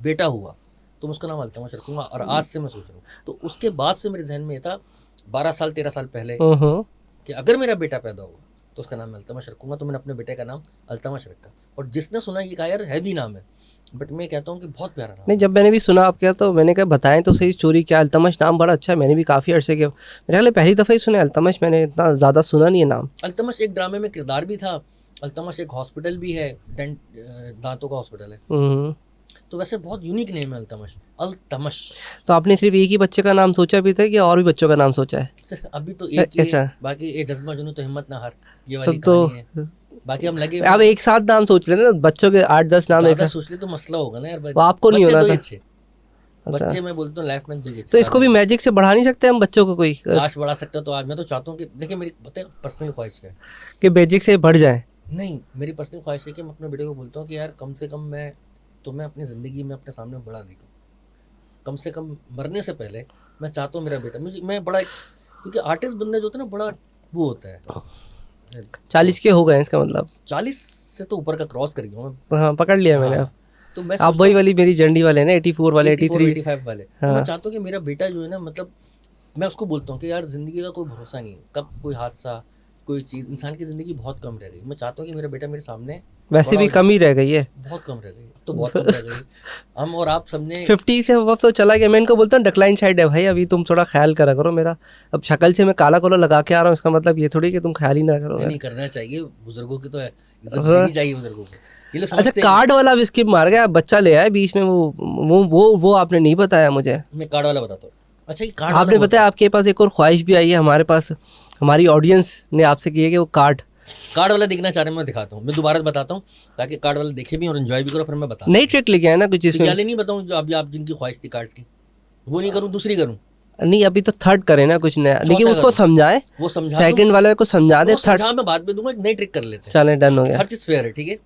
बेटा हुआ तो मैं उसका नाम अल्तमश रखूंगा। और आज से मैं सोच रहा हूँ, तो उसके बाद से मेरे जहन में था 12 साल 13 साल पहले कि अगर मेरा बेटा पैदा हुआ तो उसका नाम अल्तमश रखूंगा। तो मैंने अपने बेटे का नाम अल्तमश रखा। और जिसने सुना ये कहा यार है भी नाम है, बट मैं कहता हूँ कि बहुत प्यारा नाम। नहीं, जब मैंने भी सुना आप क्या, तो मैंने कहा बताएं तो सही स्टोरी क्या। अल्तमश नाम बड़ा अच्छा है, मैंने भी काफ़ी अर्से के, मेरे ख्याल पहली दफ़ा ही सुना अल्तमश, मैंने इतना ज़्यादा सुना नहीं है नाम। अल्तमश एक ड्रामे में किरदार भी था, अल्तमश एक हॉस्पिटल भी है, दांतों का हॉस्पिटल है। तो वैसे बहुत यूनिक नेम है अल्तमश। अल्तमश। तो आपने सिर्फ एक ही बच्चे का नाम सोचा भी था कि और भी बच्चों का नाम सोचा है? सर अभी तो एक ही है, बाकी ये जज्बा जुनून तो हिम्मत ना हार, ये वाली कहानी है। बाकी हम लगे अब एक साथ नाम सोच लेते ना, बच्चों के 8-10 नाम एक साथ सोच ले तो मसला होगा ना यार। आपको नहीं होना था। बच्चे मैं बोलता हूँ लाइफ में जगह। तो इसको भी मैजिक से बढ़ा नहीं सकते हम बच्चों को? कोई काश बढ़ा सकता तो आज मैं तो चाहता हूँ कि देखिए मेरी पता है पर्सनल ख्वाहिश है कि मैजिक से बढ़ जाए। नहीं, मेरी पर्सनल ख्वाहिश है कि मैं अपने बेटे को बोलता हूँ कि यार कम से कम मैं अपनी ज़िंदगी में अपने सामने बड़ा देखूँ। कम से कम मरने से पहले मैं चाहता हूँ मेरा बेटा मैं बड़ा, क्योंकि आर्टिस्ट बंदे जो होता है ना बड़ा वो होता है। 40 के हो गए इसका मतलब? 40 से तो ऊपर का क्रॉस कर गया मैं। हाँ, पकड़ लिया मैंने। अब तो मैं आप वही वाली मेरी जर्नी वाले ना, 84 वाले, 85 वाले। तो मैं चाहता हूँ कि मेरा बेटा जो है ना, मतलब मैं उसको बोलता हूँ कि यार ज़िंदगी का कोई भरोसा नहीं है, कब कोई हादसा कोई चीज़, इंसान की ज़िंदगी बहुत कम रह गई। मैं चाहता हूँ कि मेरा बेटा मेरे सामने, वैसे भी कम ही रह गई है, बहुत कम रह गई, तो बहुत कम रह गई। हम और आप सबने 50 से अब तो चला गया। मैं इनको बोलता हूँ डिक्लाइन साइड है भाई, अभी तुम थोड़ा ख्याल करा करो मेरा। अब शक्ल से मैं काला कोला लगा के आ रहा हूँ, इसका मतलब ये थोड़ी कि तुम ख्याल ही ना करो। नहीं करना चाहिए, बुजुर्गों की तो है, इज्जत देनी चाहिए बुजुर्गों को। अच्छा, कार्ड वाला भी स्किप मार गया, बच्चा ले आया बीच में, वो आपने नहीं बताया मुझे। मैं कार्ड वाला बताता हूँ। अच्छा, ये कार्ड आपने बताया आपके पास एक और ख्वाहिश भी आई है, हमारे पास हमारी ऑडियंस ने आपसे की है कि वो कार्ड वाला देखना चाह रहे हैं, मैं दिखाता हूँ, मैं दोबारा बताता हूँ ताकि कार्ड वाला देखे भी और एंजॉय भी करो, फिर मैं बताता नई ट्रिक लेके आए ना कुछ हूँ। इसमें। क्या नहीं बताऊँ, जो अभी आप जिनकी ख्वाहिश थी कार्ड्स की, वो नहीं करूँ, दूसरी करूँ, नहीं अभी तो थर्ड करे ना कुछ नया, लेकिन उसको करो। समझाए, वो समझा दूँ, सेकंड वाले को समझा दे, वो थर्ड समझा मैं बाद में दूंगा, एक नई ट्रिक कर लेते हैं, चले डन हो गया। हर चीज़ फेयर है, ठीक है,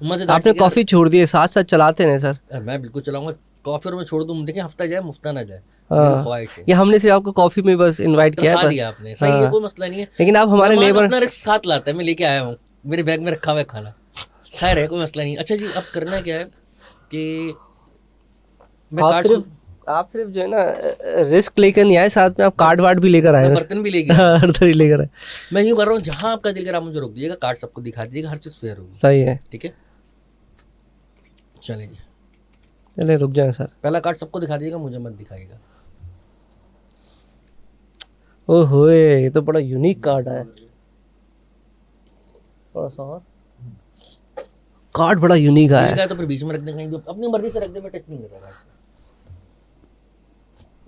मजेदार। आपने ठीक है? कॉफी छोड़ दी है, साथ साथ चलाते हैं सर। मैं बिल्कुल चलाऊंगा कॉफी, और मैं छोड़ दूँ, देखिए हफ्ता जाए मुफ्ता ना जाए, हाँ। मेरी ख्वाहिश है। ये हमने सिर्फ आपको कॉफी में बस इनवाइट किया तरसा है दिया आपने, सही है, हाँ। कोई मसला नहीं है, लेकिन आप हमारे मेहमान नेबर अपना रिस्क साथ लाता है, मैं लेके आया हूँ, मेरे बैग में रखा हुआ है खाना, खैर है, कोई मसला नहीं। अच्छा जी, अब करना क्या है कि मैं कार्ड को, आप सिर्फ जो है ना रिस्क लेकर नहीं आए, साथ में आप कार्ड वार्ड भी लेकर आए। मैं बर्तन भी लेके आया। हर तरह लेकर आए। मैं यूँ कर रहा हूँ, जहाँ आपका दिल करे आप मुझे रोक दीजिएगा, कार्ड सबको दिखा दीजिएगा, हर चीज़ फेयर होगी, सही है, ठीक है। चलिए जी, चले रुक जाए सर। पहला कार्ड सबको दिखा दीजिएगा, मुझे मत दिखाइएगा। ओहो ये तो बड़ा यूनिक कार्ड है, थोड़ा सा और कार्ड बड़ा यूनिक है। ठीक है, तो फिर बीच में रख दें, कहीं भी अपनी मर्जी से रख दे, मैं टच नहीं कर रहा।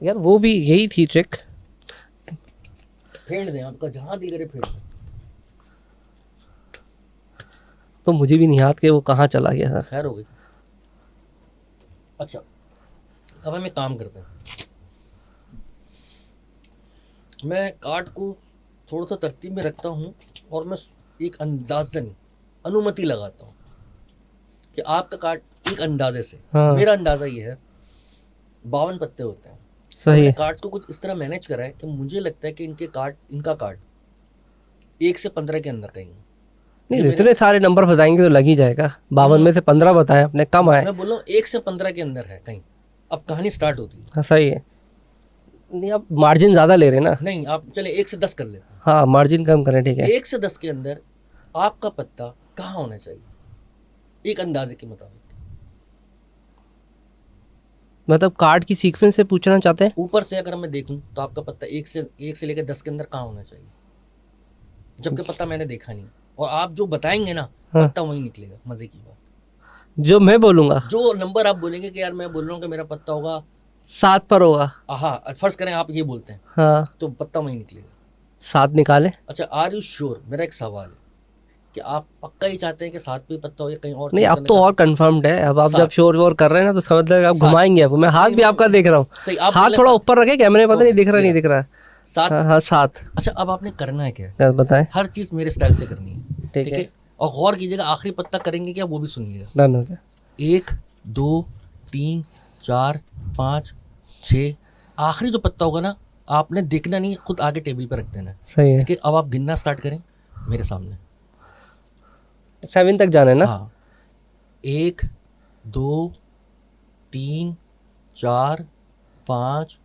यार वो भी यही थी ट्रिक। फेंट दें, आपका जहाँ दिल करे फेंट दें। तो मुझे भी नहीं याद कि वो कहाँ चला गया सर। खैर हो गई। अच्छा, अब हम एक काम करते हैं, मैं कार्ड को थोड़ा सा तरतीब में रखता हूँ और मैं एक अंदाजन अनुमति लगाता हूँ कि आपका कार्ड एक अंदाजे से, हाँ। मेरा अंदाजा ये है 52 पत्ते होते हैं। सही है। कार्ड्स को कुछ इस तरह मैनेज करा है कि मुझे लगता है कि इनका कार्ड 1 से 15 के अंदर कहीं। नहीं इतने सारे नंबर बताएंगे तो लग ही जाएगा। 52 में से 15 बताए अपने, कम आए। मैं बोल रहा हूँ 1 से 15 के अंदर है कहीं, अब कहानी स्टार्ट होती है। हाँ सही है। नहीं आप मार्जिन ज़्यादा ले रहे हैं ना। नहीं, आप चले 1 से 10 कर लेते हैं। हाँ मार्जिन कम करें, ठीक है। 1 से 10 के अंदर आपका पत्ता कहाँ होना चाहिए, एक अंदाजे के मुताबिक। मतलब कार्ड की सीक्वेंस से पूछना चाहते हैं। ऊपर से अगर मैं देखूं तो आपका पत्ता 1 से लेकर 10 के अंदर कहाँ होना चाहिए, जबकि पत्ता मैंने देखा नहीं, और आप जो बताएंगे ना हाँ। पत्ता वही निकलेगा। मजे की बात, जो मैं बोलूँगा जो नंबर आप बोलेंगे कि यार मैं बोल रहा हूँ कि मेरा पत्ता होगा 7 पर होगा। हाँ, फर्ज करें आप ये बोलते हैं, हाँ तो पत्ता वही निकलेगा। 7 निकाले। अच्छा, आर यू श्योर, मेरा एक सवाल है कि आप पक्का ही चाहते हैं कि 7 पे पत्ता हो या कहीं और? नहीं अब तो और कंफर्म्ड है। अब आप जब 7 शोर वोर कर रहे हैं ना तो समझ लो आप 7 घुमाएंगे आपको। मैं हाथ भी आपका देख रहा हूँ, सही, आप हाथ बोले थोड़ा 7। ऊपर रखे कैमरे में, पता नहीं दिख रहा नहीं दिख रहा। 7। हाँ हाँ 7। अच्छा, अब आपने करना है क्या, क्या बताएं। हर चीज़ मेरे स्टाइल से करनी है, ठीक ठीक है। है। और गौर कीजिएगा, आखिरी पत्ता करेंगे क्या वो भी सुनिएगा। डन हो गया। 1 2 3 4 5 6, आखिरी जो पत्ता होगा ना आपने देखना नहीं, खुद आगे टेबल पर रख देना है, सही है। ठीक है। अब आप गिनना स्टार्ट करें मेरे सामने। 7 तक जाना है ना। हाँ, 1 2 3 4 5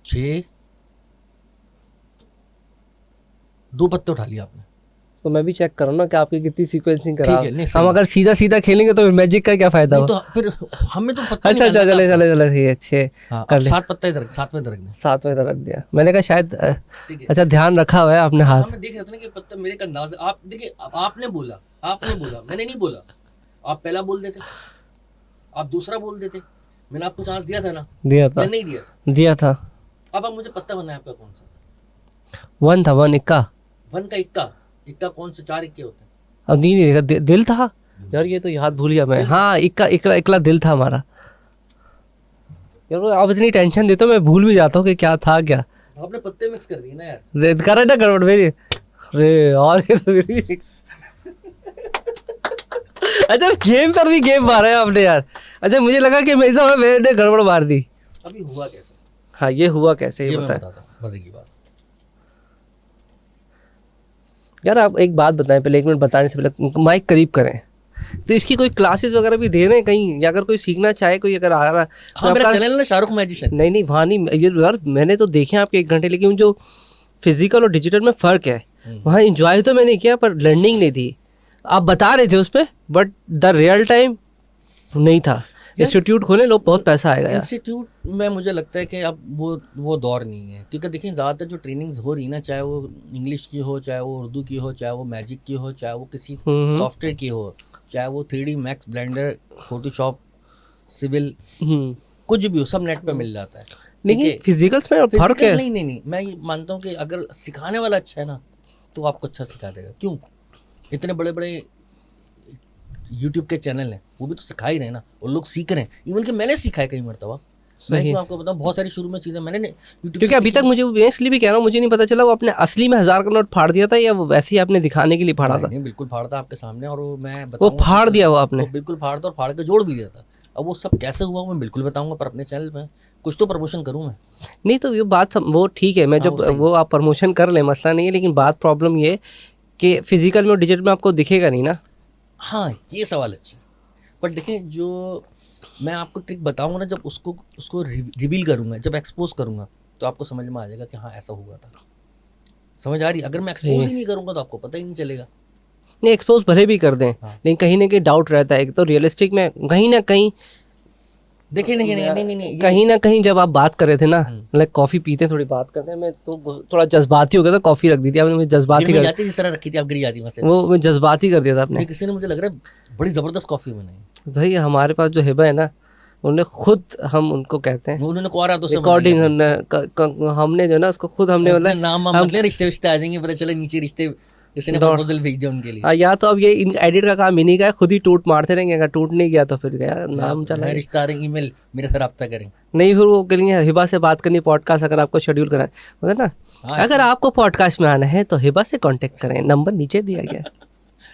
6, 2 पत्ते उठा लिए आपने। तो मैं भी चेक कर रहा हूँ ना कि आपकी कितनी सीक्वेंसिंग करा। ठीक है, नहीं, सही हम है। अगर सीधा सीधा खेलेंगे तो मैजिक का क्या फायदा नहीं हो। तो फिर हमें तो पत्ता अच्छा निकालना चले था चले आपका। चले चले अच्छे हाँ, कर अब ले। 7 पत्ता इधर, 7 में रख दें। 7 रख दिया मैंने कहा शायद ठीक है। अच्छा ध्यान रखा हुआ है आपने हाथ। हाँ, मैं देख रहा था ना कि पत्ता मेरे का अंदाज, आप देखिए, आपने बोला, मैंने नहीं बोला। आप पहला बोल देते, आप दूसरा बोल देते, मैंने आपको चांस दिया था ना, दिया था, या नहीं दिया? दिया था। अब आप मुझे पत्ता बनाया आपका कौन सा? 1 था, 1 इक्का। 1 का इक्का कौन से? 4 इक्के होते हैं। अब नहीं देखा, दिल था यार, ये तो याद भूल गया मैं। हाँ इक्का इकला दिल था हमारा यार। आप इतनी टेंशन देते हो मैं भूल भी जाता हूँ कि क्या था क्या। आपने पत्ते मिक्स कर दिए ना यार। कर ना गड़बड़ मेरी। अरे और ये तो मेरी अच्छा गेम पर भी गेम मारा है आपने यार। अच्छा मुझे लगा कि मैंने गड़बड़ मार दी। अभी हुआ कैसे? हाँ ये हुआ कैसे ये ये मैं बताएं बताता हूँ, मजे की बात। यार। आप एक बात बताएं पहले, 1 मिनट बताने से पहले माइक करीब करें। तो इसकी कोई क्लासेस वगैरह भी दे रहे हैं कहीं, या अगर कोई सीखना चाहे कोई अगर आ रहा है हाँ, मेरा चैनल है ना शाहरुख मैजिशियन। नहीं वहाँ नहीं ये यार, मैंने तो देखे हैं आपके 1 घंटे, लेकिन जो फिजिकल और डिजिटल में फ़र्क है। वहाँ इंजॉय तो मैंने किया पर लर्निंग नहीं थी। आप बता रहे थे उस पर, बट द रियल टाइम नहीं था। इंस्टीट्यूट खोले लोग, बहुत पैसा आएगा यार। इंस्टीट्यूट में मुझे लगता है कि अब वो दौर नहीं है, क्योंकि देखिए ज़्यादातर जो ट्रेनिंग्स हो रही है ना, चाहे वो इंग्लिश की हो, चाहे वो उर्दू की हो, चाहे वो मैजिक की हो, चाहे वो किसी सॉफ्टवेयर की हो, चाहे वो 3D max, blender, Photoshop, civil, कुछ भी हो, सब नेट पे मिल जाता है। लेकिन फिजिकल्स में फर्क Physical है। नहीं, मैं ये मानता हूँ कि अगर सिखाने वाला अच्छा है ना तो वो आपको अच्छा सिखा देगा। क्यों? इतने बड़े बड़े यूट्यूब के चैनल हैं, वो भी तो सिखा ही रहे हैं ना, और लोग सीख रहे हैं। इवन कि मैंने सीखा है कई मरतबा। मैं सही क्यों आपको बताऊँ, बहुत सारी शुरू में चीज़ें मैंने यूट्यूब क्योंकि अभी तक मुझे, मैं इसलिए भी कह रहा हूँ, मुझे नहीं पता चला वो आपने असली में 1000 का नोट फाड़ दिया था या वो वैसे ही आपने दिखाने के लिए फाड़ा था। नहीं, बिल्कुल फाड़ता आपके सामने, और वो मैं वो बताऊंगा फाड़ कैसे- दिया वो आपने। वो बिल्कुल फाड़ता और फाड़ के जोड़ भी दिया था। अब वो सब कैसे हुआ वो मैं बिल्कुल बताऊंगा, पर अपने चैनल पे कुछ तो प्रमोशन करूँ मैं। नहीं तो ये बात वो ठीक है, मैं हाँ, जब वो सही वो आप प्रमोशन कर ले, मसला नहीं है, लेकिन बात प्रॉब्लम ये कि फिजिकल में और डिजिटल में आपको दिखेगा नहीं ना। हाँ, ये सवाल अच्छा है। पर देखिए, जो मैं आपको ट्रिक बताऊंगा ना, जब उसको रिवील करूंगा, जब एक्सपोज करूंगा, तो आपको समझ में आ जाएगा कि हाँ ऐसा हुआ था। समझ आ रही? अगर मैं सही एक्सपोज है। ही नहीं करूंगा तो आपको पता ही नहीं चलेगा। नहीं, एक्सपोज भले भी कर दें, हाँ। लेकिन कहीं ना कहीं डाउट रहता है। एक तो रियलिस्टिक में कहीं ना कहीं, देखिए नहीं, कहीं ना कहीं जब आप बात कर रहे थे ना, हम्म। मतलब कॉफ़ी पीते हैं, थोड़ी बात करते हैं, मैं तो थोड़ा जज्बाती हो गया था, कॉफ़ी रख दी थी आपने, मुझे जज्बाती गिर कर, जाती जिस तरह रखी थी आप, गिर जाती वहाँ से। वो मैं जज्बाती कर दिया था आपने। ये किसी ने, मुझे लग रहा है, बड़ी जबरदस्त कॉफी बनाई। भाई हमारे पास जो हिबा है ना, उन्हें खुद, हम उनको कहते हैं उन्होंने कुआरा तो से रिकॉर्डिंग, हमने जो ना उसको खुद हमने अपने मतलब नाम हम, मतलब रिश्ते आ जाएंगे, पता चले नीचे रिश्ते किसी ने दौड़- प्रपोजल भेज दिया उनके लिए। या तो अब ये एडिट का काम इन्हीं का है, खुद ही टूट मारते रहेंगे, अगर टूट नहीं गया तो फिर गया नाम चला है गया। रिश्ता आ रहे, ईमेल मेरे से रब्ता करें। नहीं फिर वो करेंगे हिबा से बात करनी, पॉडकास्ट अगर आपको शेड्यूल कराए, मतलब ना, हाँ, अगर आपको पॉडकास्ट में आना है तो हिबा से कांटेक्ट करें, नंबर नीचे दिया गया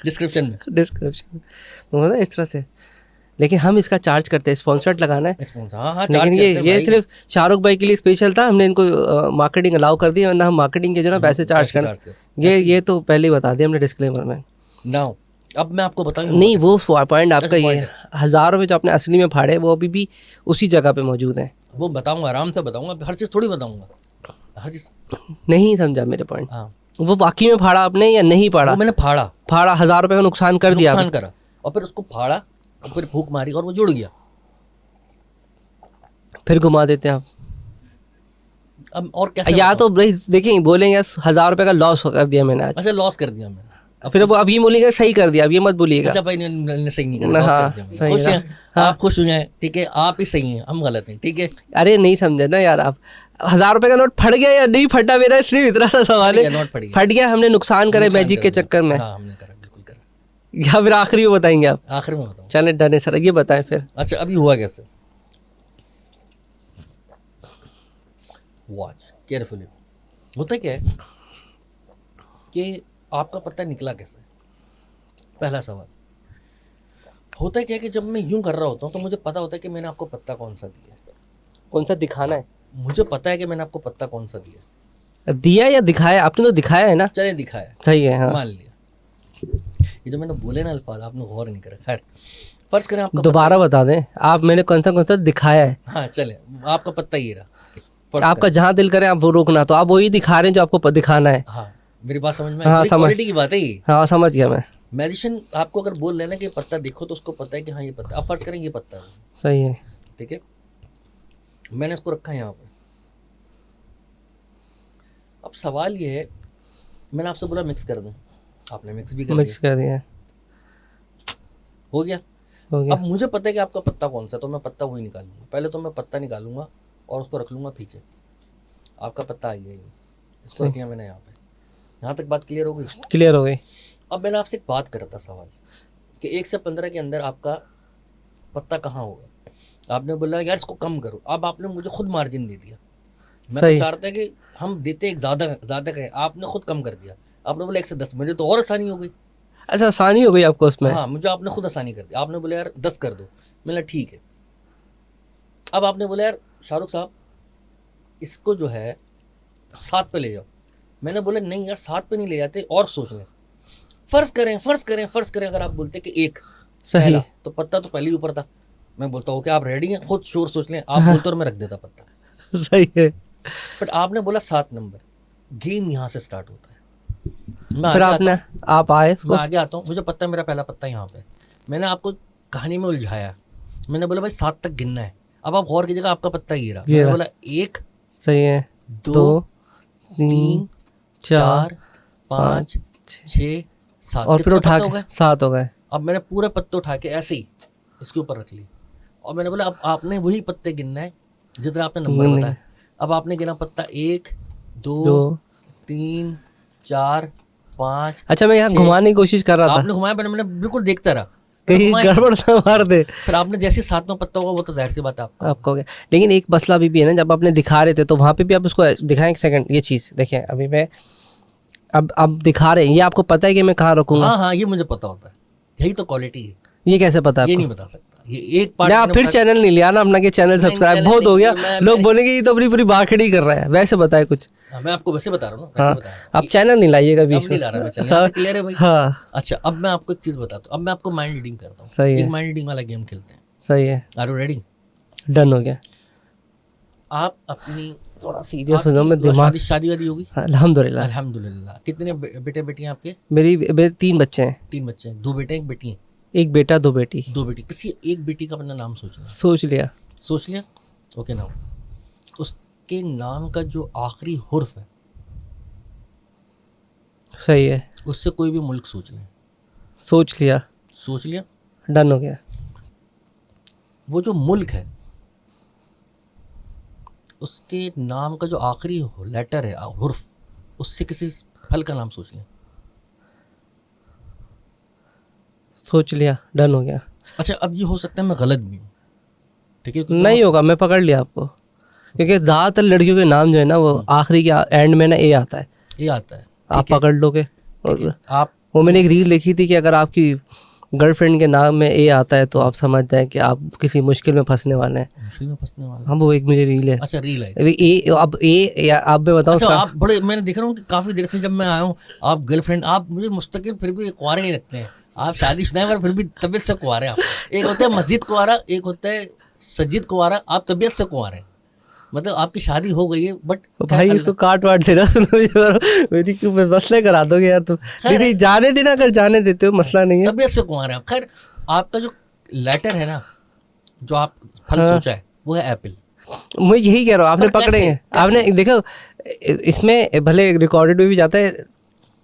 डिस्क्रिप्शन में। डिस्क्रिप्शन, तो मतलब इस तरह से। लेकिन हम इसका चार्ज करते हैं, स्पॉन्सर्ड लगाना है। स्पॉन्सर, हाँ लेकिन चार्ज ये करते हैं ये भाई। सिर्फ शाहरुख भाई के लिए स्पेशल था, हमने इनको मार्केटिंग अलाउ कर दी, वरना हम मार्केटिंग के जो ना पैसे चार्ज पैसे करना, चार्ज करते ये तो पहले ही बता दिया हमने डिस्क्लेमर में। नाउ। अब मैं आपको बताऊं नहीं वो पॉइंट आपका अच्छा, ये point है, 1000 रुपये जो आपने असली में फाड़े वो अभी भी उसी जगह पे मौजूद हैं। वो बताऊंगा, आराम से बताऊंगा, हर चीज़ थोड़ी बताऊंगा, हर चीज़। नहीं समझा मेरे पॉइंट, हाँ, वो वाकई में फाड़ा आपने या नहीं फाड़ा? वो मैंने फाड़ा, फाड़ा, 1000 रुपये का नुकसान कर दिया नुकसान आपने। करा, और फिर उसको फाड़ा, और फिर फूंक मारी, और वो जुड़ गया। फिर घुमा देते हैं आप, अब और कैसे या बताऊं? तो भाई देखिए बोलेंगे 1000 रुपये का लॉस कर दिया मैंने आज, अच्छा, लॉस कर दिया मैंने। फिर अब ये बोलेंगे सही कर दिया, अब ये मत बोलिएगा। अच्छा भाई, ने सही नहीं ना, करा, लॉस हाँ, कर दिया मैंने। सही खुश है, हैं हाँ। आप, खुश हो जाए, ठीक है, आप ही सही हैं, हम गलत हैं, ठीक है। अरे नहीं समझे ना यार आप, 1000 रुपये का नोट फट गया या नहीं फटा, मेरा सिर्फ इतना सा सवाल है। नोट फट गया, फट गया, हमने नुकसान करे नुकसान मैजिक कर के दिया। चक्कर में, हाँ, हमने करा, बिल्कुल करा। या फिर आखिरी में बताएंगे आप? आखिर में बताऊँ। चले डन है सर, ये बताएं फिर। अच्छा, अभी हुआ कैसे? Watch carefully. होता क्या है कि आपका पत्ता निकला कैसे? पहला सवाल। होता क्या है कि जब मैं यूं कर रहा होता हूँ तो मुझे पता होता है कि मैंने आपको पत्ता कौन सा दिया है। कौन सा दिखाना है? मुझे पता है कि मैंने आपको पत्ता कौन सा दिया है। दिया या दिखाया? आपने तो दिखाया है ना। चले दिखाया, सही है, हाँ। मान लिया। ये जो मैंने बोले ना अल्फाज, आपने गौर नहीं करा। खैर, फर्ज करें आपका दोबारा बता दें आप, मैंने कौन सा दिखाया है। हाँ, चले, आपका पत्ता ये रहा। फर्ज आपका जहाँ दिल करे आप वो रोकना, तो आप वही दिखा रहे हैं जो आपको दिखाना है। हाँ, मेरी बात समझ में हाँ, आई? समझ- क्वालिटी की बात है ये। हाँ समझ गया मैं। मैजिशियन आपको अगर बोल लेना कि पत्ता देखो तो उसको पता है कि हाँ ये पत्ता। अब फर्ज करें ये पत्ता है, सही है। ठीक है, मैंने इसको रखा है यहाँ पे। अब सवाल ये है, मैंने आपसे बोला मिक्स कर दूं, आपने मिक्स भी कर मिक्स दिया, कर दिया, हो गया। हो गया। अब मुझे पता है कि आपका पत्ता कौन सा है, तो मैं पत्ता वही निकालूंगा। पहले तो मैं पत्ता निकालूंगा और उसको रख लूंगा पीछे। आपका पत्ता आ गया ये, इसको रख लिया मैंने यहाँ पे। यहाँ तक बात क्लियर हो गई? क्लियर हो गई। अब मैंने आपसे एक बात करा था सवाल कि 1 से 15 के अंदर आपका पत्ता कहाँ होगा। आपने बोला यार इसको कम करो। अब आपने मुझे खुद मार्जिन दे दिया। मैं सही। तो चाहता है कि हम देते एक ज़्यादा कहे, आपने खुद कम कर दिया। आपने बोला 1 से 10, मुझे तो और आसानी हो गई। अच्छा, आसानी हो गई आपको उसमें? हाँ, मुझे आपने खुद आसानी कर दी। आपने बोला यार 10 कर दो, मैंने बोला ठीक है। अब आपने बोला यार शाहरुख साहब इसको जो है 7 पे ले जाओ। मैंने बोला नहीं यार 7 पे नहीं ले जाते, और सोच लें। फर्ज करें अगर आप बोलते कि 1 सही। पहला, तो पत्ता तो पहले ही ऊपर था। मैं बोलता हूँ कि आप रेडी हैं, खुद शोर सोच लें। आप बोलते और मैं रख देता पत्ता। सही है। बट आपने बोला 7 नंबर। गेम यहाँ से स्टार्ट होता है। मैं फिर आगे आपने, आता हूँ, आप आए इसको, मैं आगे आता हूँ। मुझे पता है मेरा पहला पत्ता यहाँ पे। मैंने आपको कहानी में उलझाया। मैंने बोला भाई 7 तक गिनना है। अब आप गौर कीजिएगा, आपका पत्ता ये रहा। मैंने बोला 1, सही है, 2, 3 3, 4, 5, 6, 7 और फिर उठा हो के गए? 7 हो गए। अब मैंने पूरे पत्ते उठा के ऐसे ही इसके ऊपर रख ली, और मैंने बोला अब आपने वही पत्ते गिनना है जितना आपने नंबर नहीं। बताया। अब आपने गिना पत्ता 1 2 दो 3 4 5। अच्छा मैं यहाँ छः। घुमाने की कोशिश कर रहा था आपने घुमाया, मैंने बिल्कुल देखता रहा। कहीं घुमाया। गड़बड़ ना मार दे फिर आपने जैसे 7वां पत्ता होगा वो तो जाहिर सी बात है आपका। आपको क्या। लेकिन एक मसला अभी भी है ना, जब आपने दिखा रहे थे तो वहाँ पे भी आप उसको दिखाएं एक सेकंड, ये चीज़ देखें अभी मैं अब दिखा रहे हैं, ये आपको पता है कि मैं कहाँ रखूँगा? हाँ हाँ, ये मुझे पता होता है, यही तो क्वालिटी है। ये कैसे पता है ये आपको? नहीं बता सकता, ये एक पार्ट ना आप फिर चैनल नहीं लिया ना अपना कि चैनल सब्सक्राइब चैनल बहुत हो नहीं, गया, लोग बोलेंगे ये तो अपनी पूरी बाखड़ी कर रहा है, वैसे बताए कुछ। मैं आपको वैसे बता रहा हूँ ना, हाँ वैसे बता रहा हूँ। आप चैनल नहीं लाइएगा अब बीच नहीं में। ला रहा मैं चैनल, यहाँ तक क्लियर है भाई। हाँ अच्छा, अब मैं आपको एक चीज बताता हूँ, अब मैं आपको माइंड रीडिंग करता हूँ। सही है। एक माइंड रीडिंग वाला गेम खेलते हैं। सही है, आर यू रेडी? डन हो गया। आप अपनी थोड़ा सीरियस हो जाओ, मैं दिमाग। शादी वादी होगी? अल्हम्दुलिल्लाह। अल्हम्दुलिल्लाह। कितने बेटे बेटियां आपके? मेरे 3 बच्चे हैं, 3 बच्चे हैं, 2 बेटे 1 बेटी है। 1 बेटा 2 बेटी। 2 बेटी, किसी एक बेटी का अपना नाम सोचना। सोच लिया। सोच लिया? ओके नाउ, उसके नाम का जो आखिरी हुर्फ है सही है, उससे कोई भी मुल्क सोच लें। सोच लिया, सोच लिया? डन हो गया। वो जो मुल्क है उसके नाम का जो आखिरी लेटर है, हुर्फ, उससे किसी फल का नाम सोच लें। सोच लिया, डन हो गया। अच्छा, अब ये हो सकता है मैं गलत भी हूँ, ठीक है? नहीं होगा, मैं पकड़ लिया आपको, क्योंकि ज़्यादातर लड़कियों के नाम जो है ना वो आखिरी के एंड में ना ए आता है, ये आता है, आप पकड़ लोगे। आप वो मैंने एक रील देखी थी कि अगर आपकी गर्लफ्रेंड के नाम में ए आता है तो आप समझ जाएं कि आप किसी मुश्किल में फंसने वाले हैं। मुश्किल में फंसने वाला। हाँ वो एक मुझे रील है। अच्छा, रील है। अभी अब आप मैं बताऊँ अच्छा, उसका। आप बड़े, मैंने देख रहा हूँ कि काफी देर से जब मैं आया हूँ, आप गर्लफ्रेंड, आप मुझे मुस्तकिल फिर भी कुंवारे ही लगते हैं। आप शादीशुदा हैं पर फिर भी तबीयत से कुंवारे हैं आप। एक होता है मस्जिद कुंवारा, एक होता है सज्जिद कुंवारा, आप तबीयत से कुंवारे हैं। मतलब आपकी शादी हो गई है बट भाई इसको काट वाट देना मेरी क्यों मसले करा दोगे यार तुम। नहीं जाने देना, अगर जाने देते हो मसला नहीं है। तबीयत से कुंवारे हैं आप। खैर, आपका जो लेटर है ना, जो आप फल हाँ। सोचा है वो है एप्पल। मैं यही कह रहा हूँ, आपने पर पकड़े कैसे? हैं, आपने देखो इसमें भले रिकॉर्डेड में भी जाता है,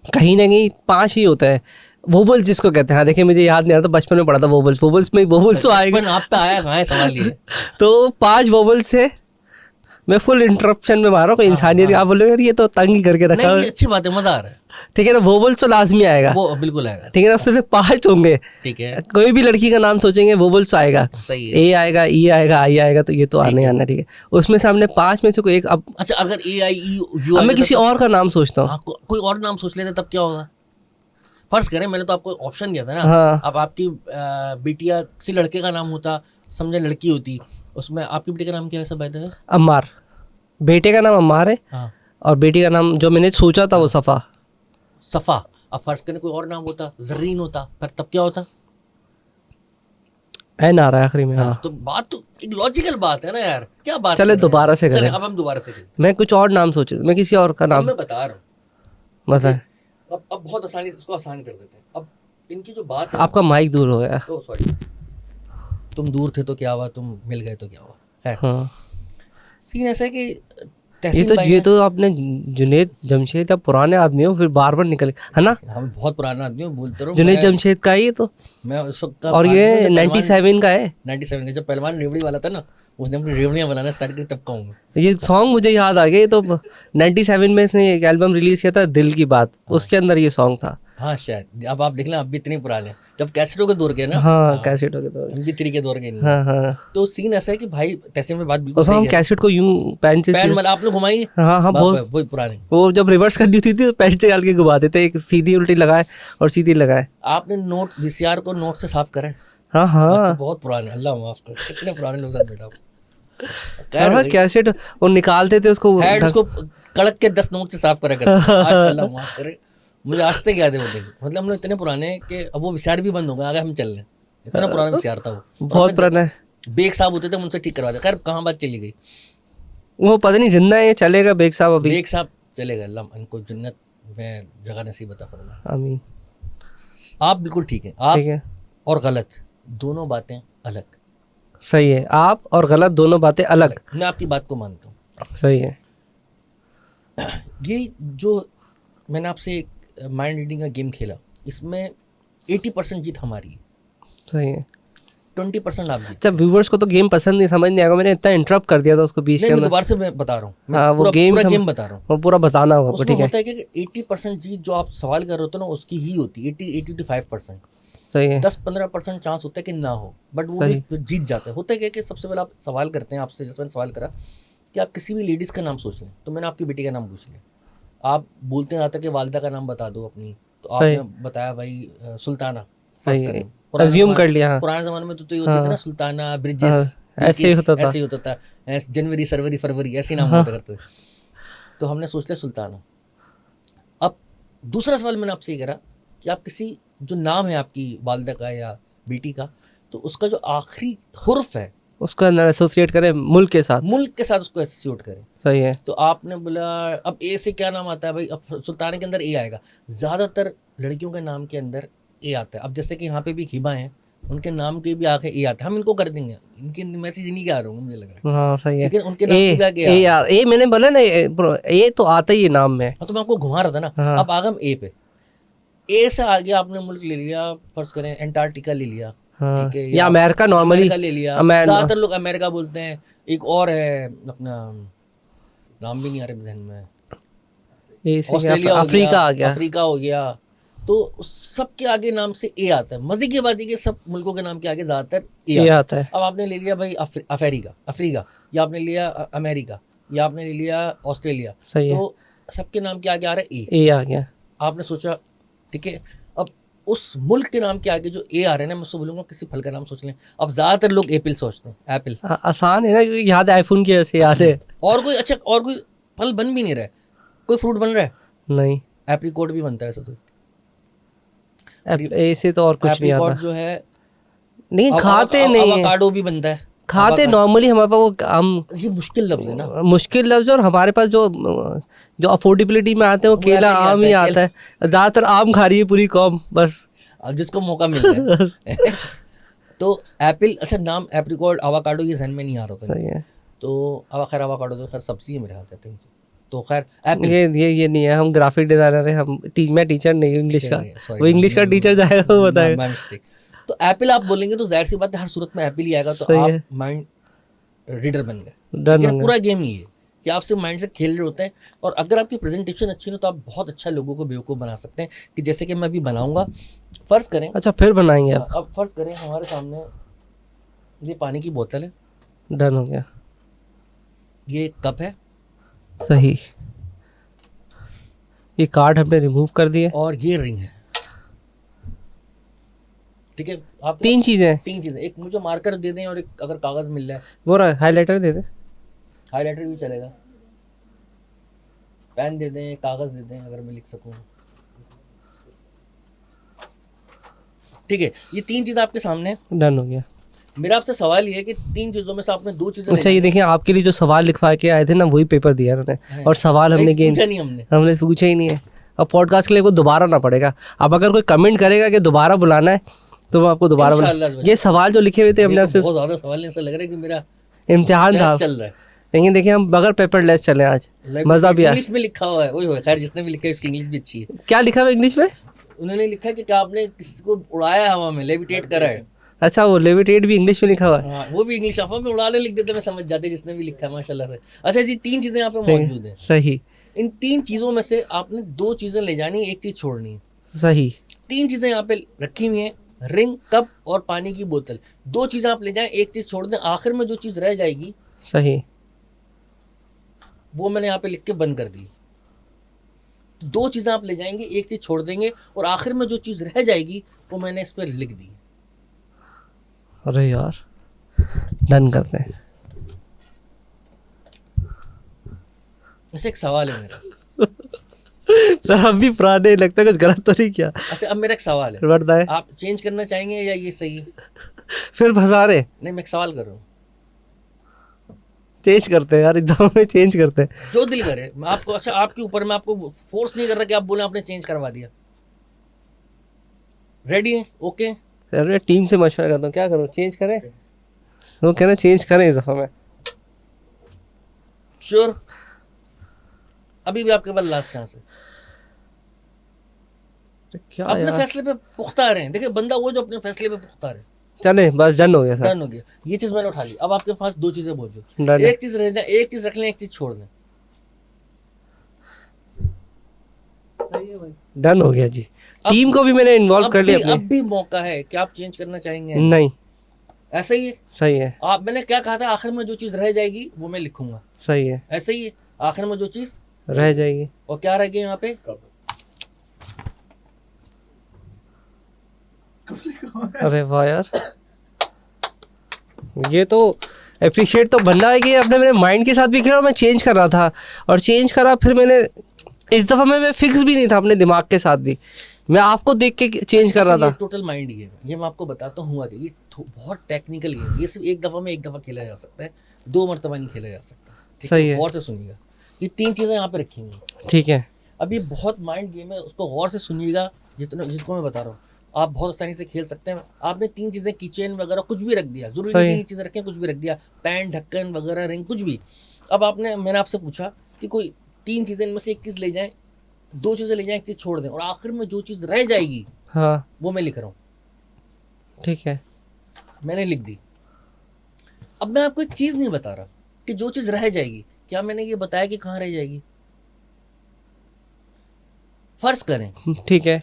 कहीं ना कहीं 5 ही होता है। वोबल्स जिसको कहते हैं, हाँ देखिए मुझे याद नहीं आता, बचपन में पढ़ा था वोबल्स, वोबल्स में वोबल्स तो आएगा। बचपन आप पे आया कहाँ है सवाल ये? तो 5 वोबल्स से मैं फुल इंटरप्शन में मार रहा हूँ, कोई इंसानियत आप बोलो यार ये तो तंग ही करके रखा नहीं, है। ये अच्छी बात है, मजा आ रहा है। ठीक है ना, वोबल्स तो लाजमी आएगा, वो बिल्कुल आएगा। ठीक है ना, उसमें से 5 होंगे। ठीक है, कोई भी लड़की का नाम सोचेंगे वोबल्स तो आएगा, सही है। ए आएगा, ई आएगा, आई आएगा, तो ये तो आने आना, ठीक है। उसमें से हमने 5 में से कोई एक, अब अच्छा, अगर ए आई यू अब मैं किसी और का नाम सोचता हूँ। कोई और नाम सोच लेते तब क्या होगा? फर्ज करें मैंने तो आपको ऑप्शन दिया था ना। हाँ। अब आपकी बिटिया किसी लड़के का नाम होता, समझे लड़की होती, उसमें आपकी बेटी का नाम क्या है? सब बताया है? अम्मार, बेटे का नाम अम्मार है, हाँ, और बेटी का नाम जो मैंने सोचा था वो सफ़ा। सफ़ा। अब फर्ज करें कोई और नाम होता, जर्रीन होता, फिर तब क्या होता? एन आ रहा है आखिरी में। हाँ तो बात तो एक लॉजिकल बात है ना यार, क्या बात चले कर रहे हैं? दोबारा से चले, करें। अब हम दोबारा से करें। मैं कुछ और नाम सोचे, मैं किसी और का अब नाम मैं बता रहा हूँ, मतलब। अब बहुत आसानी, इसको आसान कर देते हैं। अब इनकी जो बात है, आपका माइक दूर हो गया। सॉरी, तुम दूर थे तो क्या हुआ, तुम मिल गए तो क्या हुआ? है हाँ सीन ऐसा है कि ये तो आपने जुनेद जमशेद या पुराने आदमी हो, फिर बार बार निकल, है ना? हम बहुत पुराना आदमी हूँ, बोलते रहो। जुनेद जमशेद का है ये तो, मैं उस वक्त और ये 97 का है। 97 का जब पहलवान रेवड़ी वाला था ना, उसने अपनी रेवड़ियाँ बनाना स्टार्ट की, तब का हूँ मैं। ये सॉन्ग मुझे याद आ गया, ये तो 97 में इसने एक एल्बम रिलीज किया था, दिल की बात, उसके अंदर ये सॉन्ग था। हाँ शायद, अब आप देख लें, अब भी इतने पुराने हैं, जब कैसेटों के दौर के ना। हाँ कैसेटों के दौर। हम भी 3 के दौर के नहीं। हाँ हाँ, तो सीन ऐसा है कि भाई तहसीन में बात बिल्कुल तो हम सही है। कैसेट को यूं पैन से पैन मतलब आपने घुमाई? हाँ हाँ बहुत, वही पुराने। वो जब रिवर्स करनी होती थी तो पैन से डाल के घुमा देते, एक सीधी उल्टी लगाए और सीधी लगाए। आपने नोट वीसीआर को नोट से साफ करें? हाँ हाँ तो बहुत पुराने, अल्लाह माफ कर, कितने पुराने लोग साथ बैठा हाँ, कैसेट वो निकालते थे उसको, हेड उसको कड़क के 10 नोट से साफ करा करते। अल्लाह माफ करे, मुझे आज तक याद है वो दिन। मतलब हम लोग इतने पुराने हैं कि अब वो विचार भी बंद हो गया, आगे हम चल रहे, इतना पुराना विचार था वो। बहुत पुराना है। बेग साहब होते थे, हम उनसे ठीक करवाते। खैर कहाँ बात चली गई? वो पता नहीं जिंदा है चलेगा बेग साहब अभी। बेग साहब चले गए, अल्लाह उनको जन्नत में जगह नसीब अता फरमाए। आमीन। आप बिल्कुल ठीक है, आप ठीक है, और गलत दोनों बातें अलग। सही है, आप और गलत दोनों बातें अलग। मैं आपकी बात को मानता हूँ। सही है। ये जो मैंने आपसे एक माइंड रीडिंग का गेम खेला, इसमें 80% जीत हमारी है, सही है। 20% आप जीत। अच्छा, व्यूवर्स को तो गेम पसंद नहीं, समझ नहीं आएगा, मैंने इतना इंटरप्ट कर दिया था उसको बीच के नहीं, मैं अंदर। दोबारा से मैं बता रहा हूँ, मैं हाँ, वो पूरा गेम पूरा सम- गेम बता रहा हूँ। वो पूरा बताना होगा आपको, उसमें ठीक है। होता है कि 80% जीत जो आप सवाल कर रहे होते हो ना उसकी ही होती है, 80 to 5%। सही है। 10-15% चांस होता है कि ना हो, बट वो भी सही। फिर जीत जाता है। होता है क्या कि सबसे पहले आप सवाल करते हैं आपसे, जैसे मैंने सवाल करा कि आप किसी भी लेडीज़ का नाम सोच लें, तो मैंने आपकी बेटी का नाम पूछ लिया। आप बोलते हैं आता कि वालिदा का नाम बता दो अपनी, तो सही। आपने बताया भाई सुल्ताना। फर्स्ट सही है, करें, पुराने अज्यूम ज़माने कर लिया। हाँ पुराने ज़माने में तो ये होते थे ना, हाँ सुल्ताना, ब्रिजेस, हाँ, ऐसे ही बिल्किस, होता था। ऐसे ही होता था। जनवरी, सरवरी, फरवरी ऐसे नाम हाँ होता करते थे। तो हमने सोच लिया सुल्ताना। अब दूसरा सवाल मैंने आपसे ये करा कि आप किसी जो नाम है आपकी वालिदा का या बेटी का, तो उसका जो आखिरी हुर्फ है उसका अंदर एसोसिएट करें मुल्क के साथ। मुल्क के साथ उसको एसोसिएट करें। सही है। तो आपने बोला अब ए से क्या नाम आता है भाई, अब सुल्ताना के अंदर ए आएगा। ज़्यादातर लड़कियों के नाम के अंदर ए आता है। अब जैसे कि यहाँ पे भी हिबा हैं, उनके नाम के भी आगे ए आता है, हम इनको कर देंगे, इनकी मैसेज नहीं क्या आ रहा हूँ मुझे लग रहा है, हाँ सही है। लेकिन उनके नाम के भी आगे ए आ रहा है। यार, ए मैंने बोला ना, ए तो आता ही है नाम में। हाँ, तो मैं आपको घुमा रहा था ना। हाँ। अब आ गए हम ए पे। ए से आगे आपने मुल्क ले लिया, फर्ज करें एंटार्क्टिका ले लिया, हाँ, ठीक है, या अमेरिका नॉर्मली। अमेरिका ले लिया। ज़्यादातर लोग अमेरिका बोलते हैं। एक और है अपना, नाम भी नहीं आ रहा ध्यान में, ए से ऑस्ट्रेलिया हो अफ्रीका गया, आ गया। अफ्रीका हो गया। तो सबके आगे नाम से ए आता है। मजे की बात है कि सब मुल्कों के नाम के आगे ज्यादातर ए ए आता आता है। है। अब आपने ले लिया भाई अफ्रीका, या आपने लिया अमेरिका, या आपने ले लिया ऑस्ट्रेलिया, सही है। तो सबके नाम के आगे आ रहा है ए। ए आ गया। आपने सोचा ठीक है, अब उस मुल्क के नाम के आगे जो ए आ रहे हैं ना, मैं उससे बोलूंगा किसी फल का नाम सोच लें। अब ज्यादातर लोग एप्पल सोचते हैं, एप्पल। आसान है ना, क्योंकि याद है आईफोन की वजह से याद है। और कोई अच्छा, और कोई फल बन भी नहीं रहा है, कोई फ्रूट बन रहा है? नहीं, एप्रिकॉट भी बनता है ऐसा तो। ए से तो और कुछ नहीं एप्रिकॉट आता। जो है, नहीं खाते नहीं है, अवाकाडो भी बनता है। खाते नॉर्मली हमारे पास वो हम ये मुश्किल लफ्ज है ना, मुश्किल लफ्ज, और हमारे पास जो जो अफोर्डेबिलिटी में आते हैं वो केला एप्पल ही आम ही आता आता है। ज़्यादातर आम खा रही है पूरी कौम बस। अब जिसको मौका मिल रहा है। तो एप्पल, अच्छा नाम एप्रिकॉट, अवाकाडो ये जहन में नहीं आ रहा था। सही है। तो खैर अवाकाडो तो खैर सब्जी है मेरे ख्याल से, I think। तो खैर एप्पल, ये नहीं है, हम ग्राफिक डिजाइनर है, हम मैं टीचर नहीं हूँ इंग्लिश का। sorry, वो इंग्लिश का टीचर जाएगा वो बताएगा। my mistake। तो एप्पल आप बोलेंगे तो जाहिर सी बात है हर सूरत में एप्पल ही आएगा। तो सही आप है। माइंड रीडर बन गए। डन लेकिन हो गया। पूरा गेम ये है कि आप सिर्फ माइंड से खेल रहे होते हैं, और अगर आपकी प्रेजेंटेशन अच्छी हो तो आप बहुत अच्छा लोगों को बेवकूफ़ बना सकते हैं। कि जैसे कि मैं अभी बनाऊंगा, फ़र्ज़ करें, अच्छा फिर बनाएंगे आप। अब फ़र्ज़ करें हमारे सामने ये पानी की बोतल है, डन हो गया। ये एक कप है, सही। ये कार्ड हमने रिमूव कर दिए। और ये रिंग है। ठीक है, आप तीन चीजें। तीन चीज़ें, एक मुझे मार्कर दे दें और एक अगर कागज़ मिल जाए, वो रहा हाइलाइटर दे दे। हाईलाइटर भी चलेगा, पेन दे दें, कागज़ दे दें अगर मैं लिख सकूं। ठीक है, ये तीन चीज़ें आपके सामने। डन हो गया। मेरा आपसे सवाल ये है कि तीन चीज़ों में से आपने दो चीज़ें अच्छा ये देखिए, आपके लिए जो सवाल लिखवा के आए थे ना, वही पेपर दिया उन्होंने, और सवाल हमने पूछा नहीं हमने। हमने पूछा ही नहीं है। अब पॉडकास्ट के लिए वो दोबारा ना पड़ेगा। अब अगर कोई कमेंट करेगा कि दोबारा बुलाना है तो मैं आपको दोबारा इंशाल्लाह। ये सवाल जो लिखे हुए थे हमने ये तो आपसे, बहुत ज़्यादा सवाल नहीं, ऐसा लग रहा है कि मेरा इम्तिहान था। टेस्ट चल रहा है। लेकिन देखिए हम बगैर पेपर लेस चले आज, मजा भी आया। इंग्लिश में लिखा हुआ है, वही खैर जिसने भी लिखा है उसकी इंग्लिश भी अच्छी है। क्या लिखा हुआ इंग्लिश में? उन्होंने लिखा है कि क्या आपने किसी को उड़ाया हवा में, लेविटेट करा है। अच्छा, वो लेविटेट भी इंग्लिश में लिखा हुआ है। हाँ, वो भी इंग्लिश हवा में उड़ाने लिख देते, मैं समझ जाते जिसने भी लिखा है, माशाल्लाह से। अच्छा जी, तीन चीज़ें यहाँ पे मौजूद हैं। सही। इन तीन चीज़ों में से आपने दो चीज़ें ले जानी है, एक चीज़ छोड़नी है। सही। तीन चीज़ें यहाँ पे रखी हुई हैं, रिंग, कप और पानी की बोतल। दो चीज़ें आप ले जाएं, एक चीज़ छोड़ दें, आखिर में जो चीज़ रह जाएगी सही। वो मैंने यहाँ पे लिख के बंद कर दी। दो चीज़ें आप ले जाएंगे, एक चीज़ छोड़ देंगे, और आखिर में जो चीज़ रह जाएगी वो मैंने इस पर लिख दी। अरे यार, डन करते हैं। वैसे एक सवाल है मेरा। सर हम भी पुराने, लगता है कुछ गलत तो नहीं किया। अच्छा, अब मेरा एक सवाल है, बताए। आप चेंज करना चाहेंगे या ये सही है? फिर फंसा रहे। नहीं, मैं एक सवाल कर रहा हूँ। चेंज करते हैं यार, एकदम में चेंज करते हैं। जो दिल करे। मैं आपको, अच्छा आपके ऊपर, मैं आपको फोर्स नहीं कर रहा कि आप बोले आपने चेंज करवा दिया। रेडी है? ओके। अरे टीम से मशवरा करता हूँ, क्या करूँ, चेंज करें? वो कहना चेंज करें इस दफा में। श्योर? अभी भी आपके पास लास्ट चांस है। क्या अपने यार, फैसले पे पुख्ता रहे। देखिए, बंदा वो जो अपने फैसले पे पुख्ता रहे। चले बस डन हो गया सर। डन हो गया, ये चीज मैंने उठा ली। अब आपके पास दो चीजें बोझो, डन है। एक चीज रह जाए, एक चीज रख लें, एक चीज छोड़ दें। डन हो गया जी। अब- टीम को भी मैंने इन्वॉल्व कर लिया अब अपने। भी मौका है कि आप चेंज करना चाहेंगे। नहीं ऐसा ही है। सही है, आप, मैंने क्या कहा था, आखिर में जो चीज रह जाएगी वो मैं लिखूंगा। सही है, ऐसा ही है, आखिर में जो चीज रह जाएगी। और क्या रह गया यहाँ पे, अरे वाह यार, ये तो अप्रिशिएट तो बनना है कि आपने मेरे माइंड के साथ भी किया और मैं चेंज कर रहा था और चेंज करा। फिर मैंने इस दफ़ा मैं फिक्स भी नहीं था अपने दिमाग के साथ भी, मैं आपको देख के चेंज कर रहा था। टोटल माइंड गेम है ये, मैं आपको बताता हूँ। हुआ कि ये बहुत टेक्निकल गेम, ये सिर्फ एक दफा में एक दफा खेला जा सकता है, 2 मरतबा नहीं खेला जा सकता। ठीक सही है। गौर से सुनिएगा, ये 3 चीजें यहाँ पे रखी हुई हैं। ठीक है, अब ये बहुत माइंड गेम है, उसको गौर से सुनिएगा। जिसको मैं बता रहा हूँ, आप बहुत आसानी से खेल सकते हैं। आपने 3 चीजें, किचन वगैरह कुछ भी रख दिया, जरूरी नहीं ये चीजें रखें, कुछ भी रख दिया, पैन, ढक्कन वगैरह, रिंग, कुछ भी। अब मैंने आपसे पूछा कि कोई 3 चीजें इनमें से एक चीज ले जाएं, 2 चीजें ले जाएं, एक चीज छोड़ दें, और आखिर में जो चीज रह जाएगी हाँ वो मैं लिख रहा हूँ। ठीक है, मैंने लिख दी। अब मैं आपको एक चीज नहीं बता रहा कि जो चीज रह जाएगी, क्या मैंने ये बताया कि कहाँ रह जाएगी? फर्ज करें, ठीक है।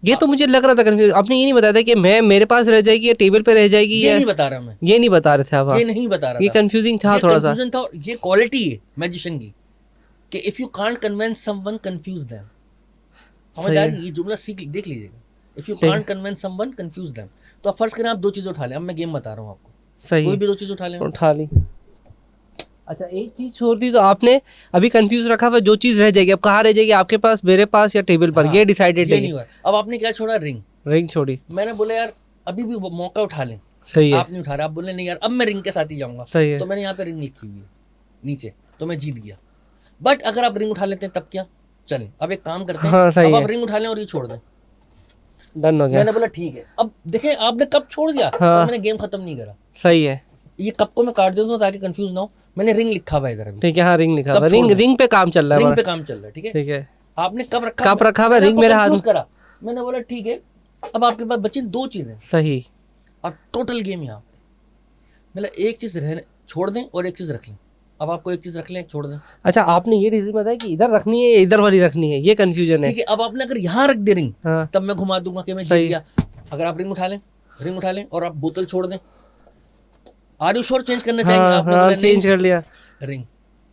ये तो मुझे लग रहा था कंफ्यूज, आपने ये नहीं बताया था कि मैं मेरे पास रह जाएगी या टेबल पे रह जाएगी, ये या नहीं बता रहा मैं, ये नहीं बता रहे थे आप? ये नहीं बता रहा ये था, कंफ्यूजिंग था ये थोड़ा सा। confusion था। और ये क्वालिटी है मैजिशियन की कि if you can't convince someone, confuse them. समझदारी, ये जुमला देख लीजिएगा। If you can't convince someone, confuse them. तो अब फर्ज करें आप 2 चीजें उठा लें, अब मैं गेम बता रहा हूँ आपको, सही कोई है, भी 2 चीज उठा लें। उठा ली। अच्छा एक चीज छोड़ दी तो आपने अभी कंफ्यूज रखा हुआ, जो चीज रह जाएगी अब कहाँ रह जाएगी, आपके पास, मेरे पास, या टेबल पर? हाँ, ये डिसाइडेड ये है। नहीं हुआ। अब आपने क्या छोड़ा? रिंग। रिंग छोड़ी, मैंने बोला यार अभी भी मौका उठा लें, सही है, आप नहीं उठा रहे, आप बोले नहीं यार अब मैं रिंग के साथ ही जाऊंगा, सही है, तो मैंने यहाँ पे रिंग लिखी हुई है नीचे, तो मैं जीत गया। बट अगर आप रिंग उठा लेते हैं तब क्या? चलें अब एक काम करते हैं, हाँ, सही अब है। आप रिंग उठा लें और ये छोड़ दें। डन हो गया। मैंने बोला ठीक है। अब देखें आपने कब छोड़ दिया, हाँ। तो मैंने गेम खत्म नहीं करा। सही है, ये कप को मैं काट देता हूँ ताकि कंफ्यूज ना हो। मैंने रिंग लिखा हुआ है इधर अभी, ठीक है, हाँ रिंग लिखा कब हुआ, छोड़ रिंग दें? रिंग पे काम चल रहा है रिंग हमारा। पे काम चल रहा है। ठीक है, ठीक है, आपने कब रखा? कप रखा हुआ, मैंने रिंग आपको मेरे हाथ confuse में। करा। मैंने बोला ठीक है, अब आपके पास बची 2 चीजें। सही, अब टोटल गेम यहाँ पे मतलब एक चीज छोड़ दें और एक चीज रख लें। अब आपको एक चीज रख लें, एक छोड़ दें। अच्छा आपने ये रीजन बताया कि इधर रखनी है या इधर वाली रखनी है, ये कंफ्यूजन है। ठीक है, अब आपने अगर यहाँ रख दे रिंग, हाँ तब मैं घुमा दूंगा कि मैं जीत सही। गया। अगर आप रिंग उठा लें और आप बोतल छोड़ दें, आर यू श्योर चेंज करना चाहेंगे? हाँ आपने हाँ बोला चेंज कर लिया रिंग,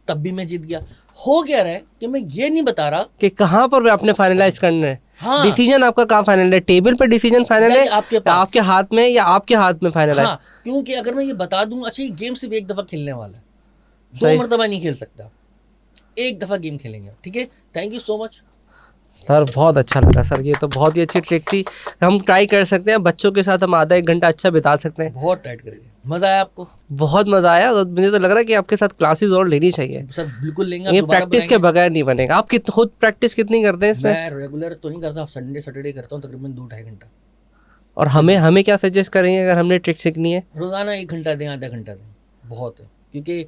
तब भी मैं जीत गया। हो क्या रहा है कि मैं ये नहीं बता रहा। कि कहाँ पर आपने फाइनलाइज करना है। हाँ, डिसीजन आपका कहाँ फाइनल है, टेबल पे डिसीजन फाइनल है, या आपके या पास, आपके हाथ में, या आपके हाथ में फाइनल है? हाँ, क्योंकि अगर मैं ये बता दूं, अच्छा ये गेम सिर्फ एक दफा खेलने वाला है, 2 सही। मरतबा नहीं खेल सकता, एक दफा गेम खेलेंगे। ठीक है, thank you so much sir, बहुत अच्छा लगा सर, ये तो बहुत ही अच्छी ट्रिक थी। हम ट्राई कर सकते हैं, बच्चों के साथ हम आधा 1 घंटा अच्छा बिता सकते हैं। बहुत टाइट करिए। मजा आया आपको? बहुत मजा आया, और मुझे तो लग रहा है कि आपके साथ क्लासेस और लेनी चाहिए। सर बिल्कुल लेंगे, आप ये दोबारा प्रैक्टिस के बुलाएंगे। बगैर नहीं बनेगा। आप खुद प्रैक्टिस कितनी करते हैं इसमें? मैं रेगुलर तो नहीं करता, संडे सैटरडे करता हूँ, तकरीबन 2-2.5 घंटा। और हमें क्या सजेस्ट करेंगे अगर हमने ट्रिक सीखनी है? रोजाना 1 घंटा दें, आधा घंटा दें, बहुत है। क्योंकि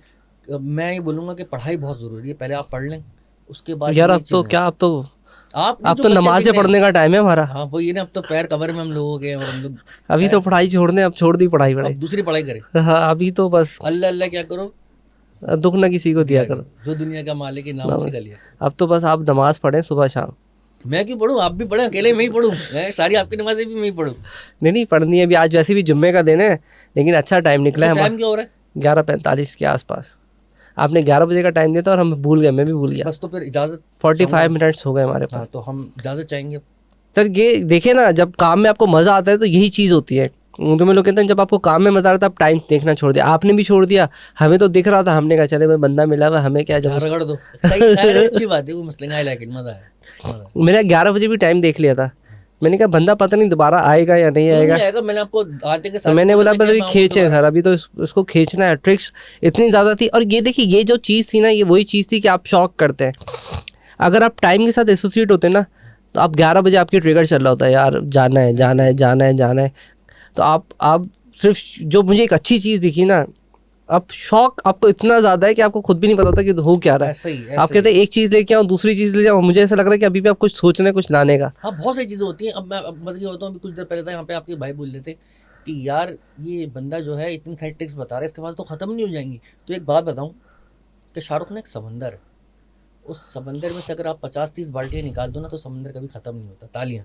मैं ये बोलूँगा कि पढ़ाई बहुत ज़रूरी है, पहले आप पढ़ लें, उसके बाद यार ये अब तो चीज़ें- क्या, अब तो आप नमाज़ें पढ़ने का टाइम है हमारा। हाँ वो ये ना, अब तो पैर कवर में हम लोगों के, और हम लोग अभी तो पढ़ाई छोड़ने, अब छोड़ दी पढ़ाई अब दूसरी पढ़ाई करें। हाँ अभी तो बस अल्लाह अल्लाह क्या करो, दुख ना किसी को दिया करो। जो दुनिया का मालिक है नाम उसी का लिया। अब तो बस आप नमाज पढ़ें सुबह शाम। मैं क्यों पढ़ूँ, आप भी पढ़ें, अकेले मैं ही पढ़ूँ, सारी आपकी नमाजें भी मैं ही पढ़ूँ। नहीं पढ़नी है अभी, आज वैसे भी जुम्मे का दिन है, लेकिन अच्छा टाइम निकला है हमारा। टाइम क्या हो रहा है? 11:45 के आसपास। आपने 11 बजे का टाइम दिया था और हम भूल गए, मैं भी भूल गया। बस तो फिर इजाजत 45 मिनट्स हो गए हमारे पास। हाँ, तो हम इजाजत चाहेंगे। सर ये देखिए ना, जब काम में आपको मज़ा आता है तो यही चीज़ होती है। तो मैं लोग कहते हैं जब आपको काम में मज़ा आ रहा था, आप टाइम देखना छोड़ दिया। आपने भी छोड़ दिया, हमें तो दिख रहा था, हमने कहा चले भाई बंदा मिला हुआ, हमें क्या, जब रगड़ दो। सही, अच्छी बात है वो मसले, आई लाइक इट, मजा है। मैंने 11 बजे भी टाइम देख लिया था। मैंने कहा बंदा पता नहीं दोबारा आएगा या नहीं आएगा। मैंने आपको आते के तो साथ मैंने बोला बस अभी मैं खींचे सर, अभी तो इसको खींचना है। ट्रिक्स इतनी ज़्यादा थी, और ये देखिए ये जो चीज़ थी ना, ये वही चीज़ थी कि आप शॉक करते हैं। अगर आप टाइम के साथ एसोसिएट होते ना, तो आप 11 बजे आपकी ट्रिगर चल रहा होता है, यार जाना है जाना है जाना है जाना है। तो आप सिर्फ, जो मुझे एक अच्छी चीज़ दिखी ना, अब शौक आपको इतना ज़्यादा है कि आपको खुद भी नहीं पता होता कि हो क्या रहा है। ऐसा ही, आप कहते हैं एक चीज़ लेके आओ, दूसरी चीज़ ले जाओ, मुझे ऐसा लग रहा है कि अभी भी आप कुछ सोच रहे हैं, कुछ लाने का। हाँ बहुत सारी चीज़ें होती हैं। अब मैं मज़े होता हूँ, अभी कुछ देर पहले था यहाँ पे आपके भाई बोल रहे थे कि यार ये बंदा जो है इतनी सारी ट्रिक्स बता रहा है, इसके पास तो ख़त्म नहीं हो जाएंगी। तो एक बात बताऊं कि शाहरुख ने एक समंदर है, उस समंदर में से अगर आप 50-30 बाल्टियाँ निकाल दो ना तो समंदर कभी ख़त्म नहीं होता। तालियां।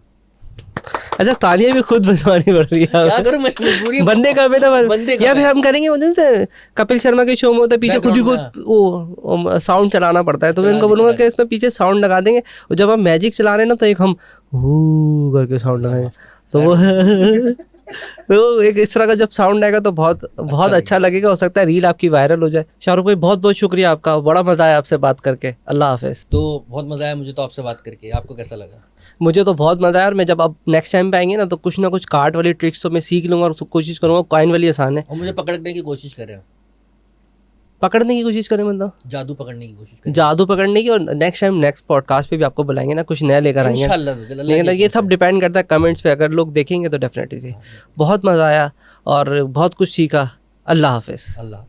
अच्छा, तालियां भी खुद बजवानी पड़ रही है क्या करूं, मजबूरी है। बंदे का बेटा बंदे का या फिर है। हम करेंगे वो नहीं होता, कपिल शर्मा के शो में होता है पीछे खुद ही Background खुद वो साउंड चलाना पड़ता है, तो मैं चला इनको दे, बोलूंगा चला कि इसमें पीछे साउंड लगा देंगे, और जब हम मैजिक चला रहे हैं ना तो एक हम हू करके साउंड लगाएंगे, तो वो तो एक इस तरह का जब साउंड आएगा तो बहुत बहुत अच्छा लगेगा। हो सकता है रील आपकी वायरल हो जाए। शाहरुख भाई बहुत बहुत शुक्रिया आपका, बड़ा मजा आया आपसे बात करके। अल्लाह हाफिज। तो बहुत मज़ा आया मुझे तो आपसे बात करके। आपको कैसा लगा? मुझे तो बहुत मजा आया, और मैं जब अब नेक्स्ट टाइम पे आएंगे ना तो कुछ ना कुछ कार्ड वाली ट्रिक्स तो मैं सीख लूंगा और कोशिश करूंगा। कॉइन वाली आसान है, और मुझे पकड़ने की कोशिश कर रहे हो, पकड़ने की कोशिश करें, मतलब जादू पकड़ने की कोशिश करें जादू पकड़ने की। और नेक्स्ट टाइम नेक्स्ट पॉडकास्ट पे भी आपको बुलाएंगे ना, कुछ नया लेकर आएंगे। इंशाल्लाह। तो अल्लाह लेकिन की ये हुक्म सब से। डिपेंड करता है कमेंट्स पे, अगर लोग देखेंगे तो डेफिनेटली। बहुत मज़ा आया और बहुत कुछ सीखा। अल्लाह हाफिज़। अल्लाह।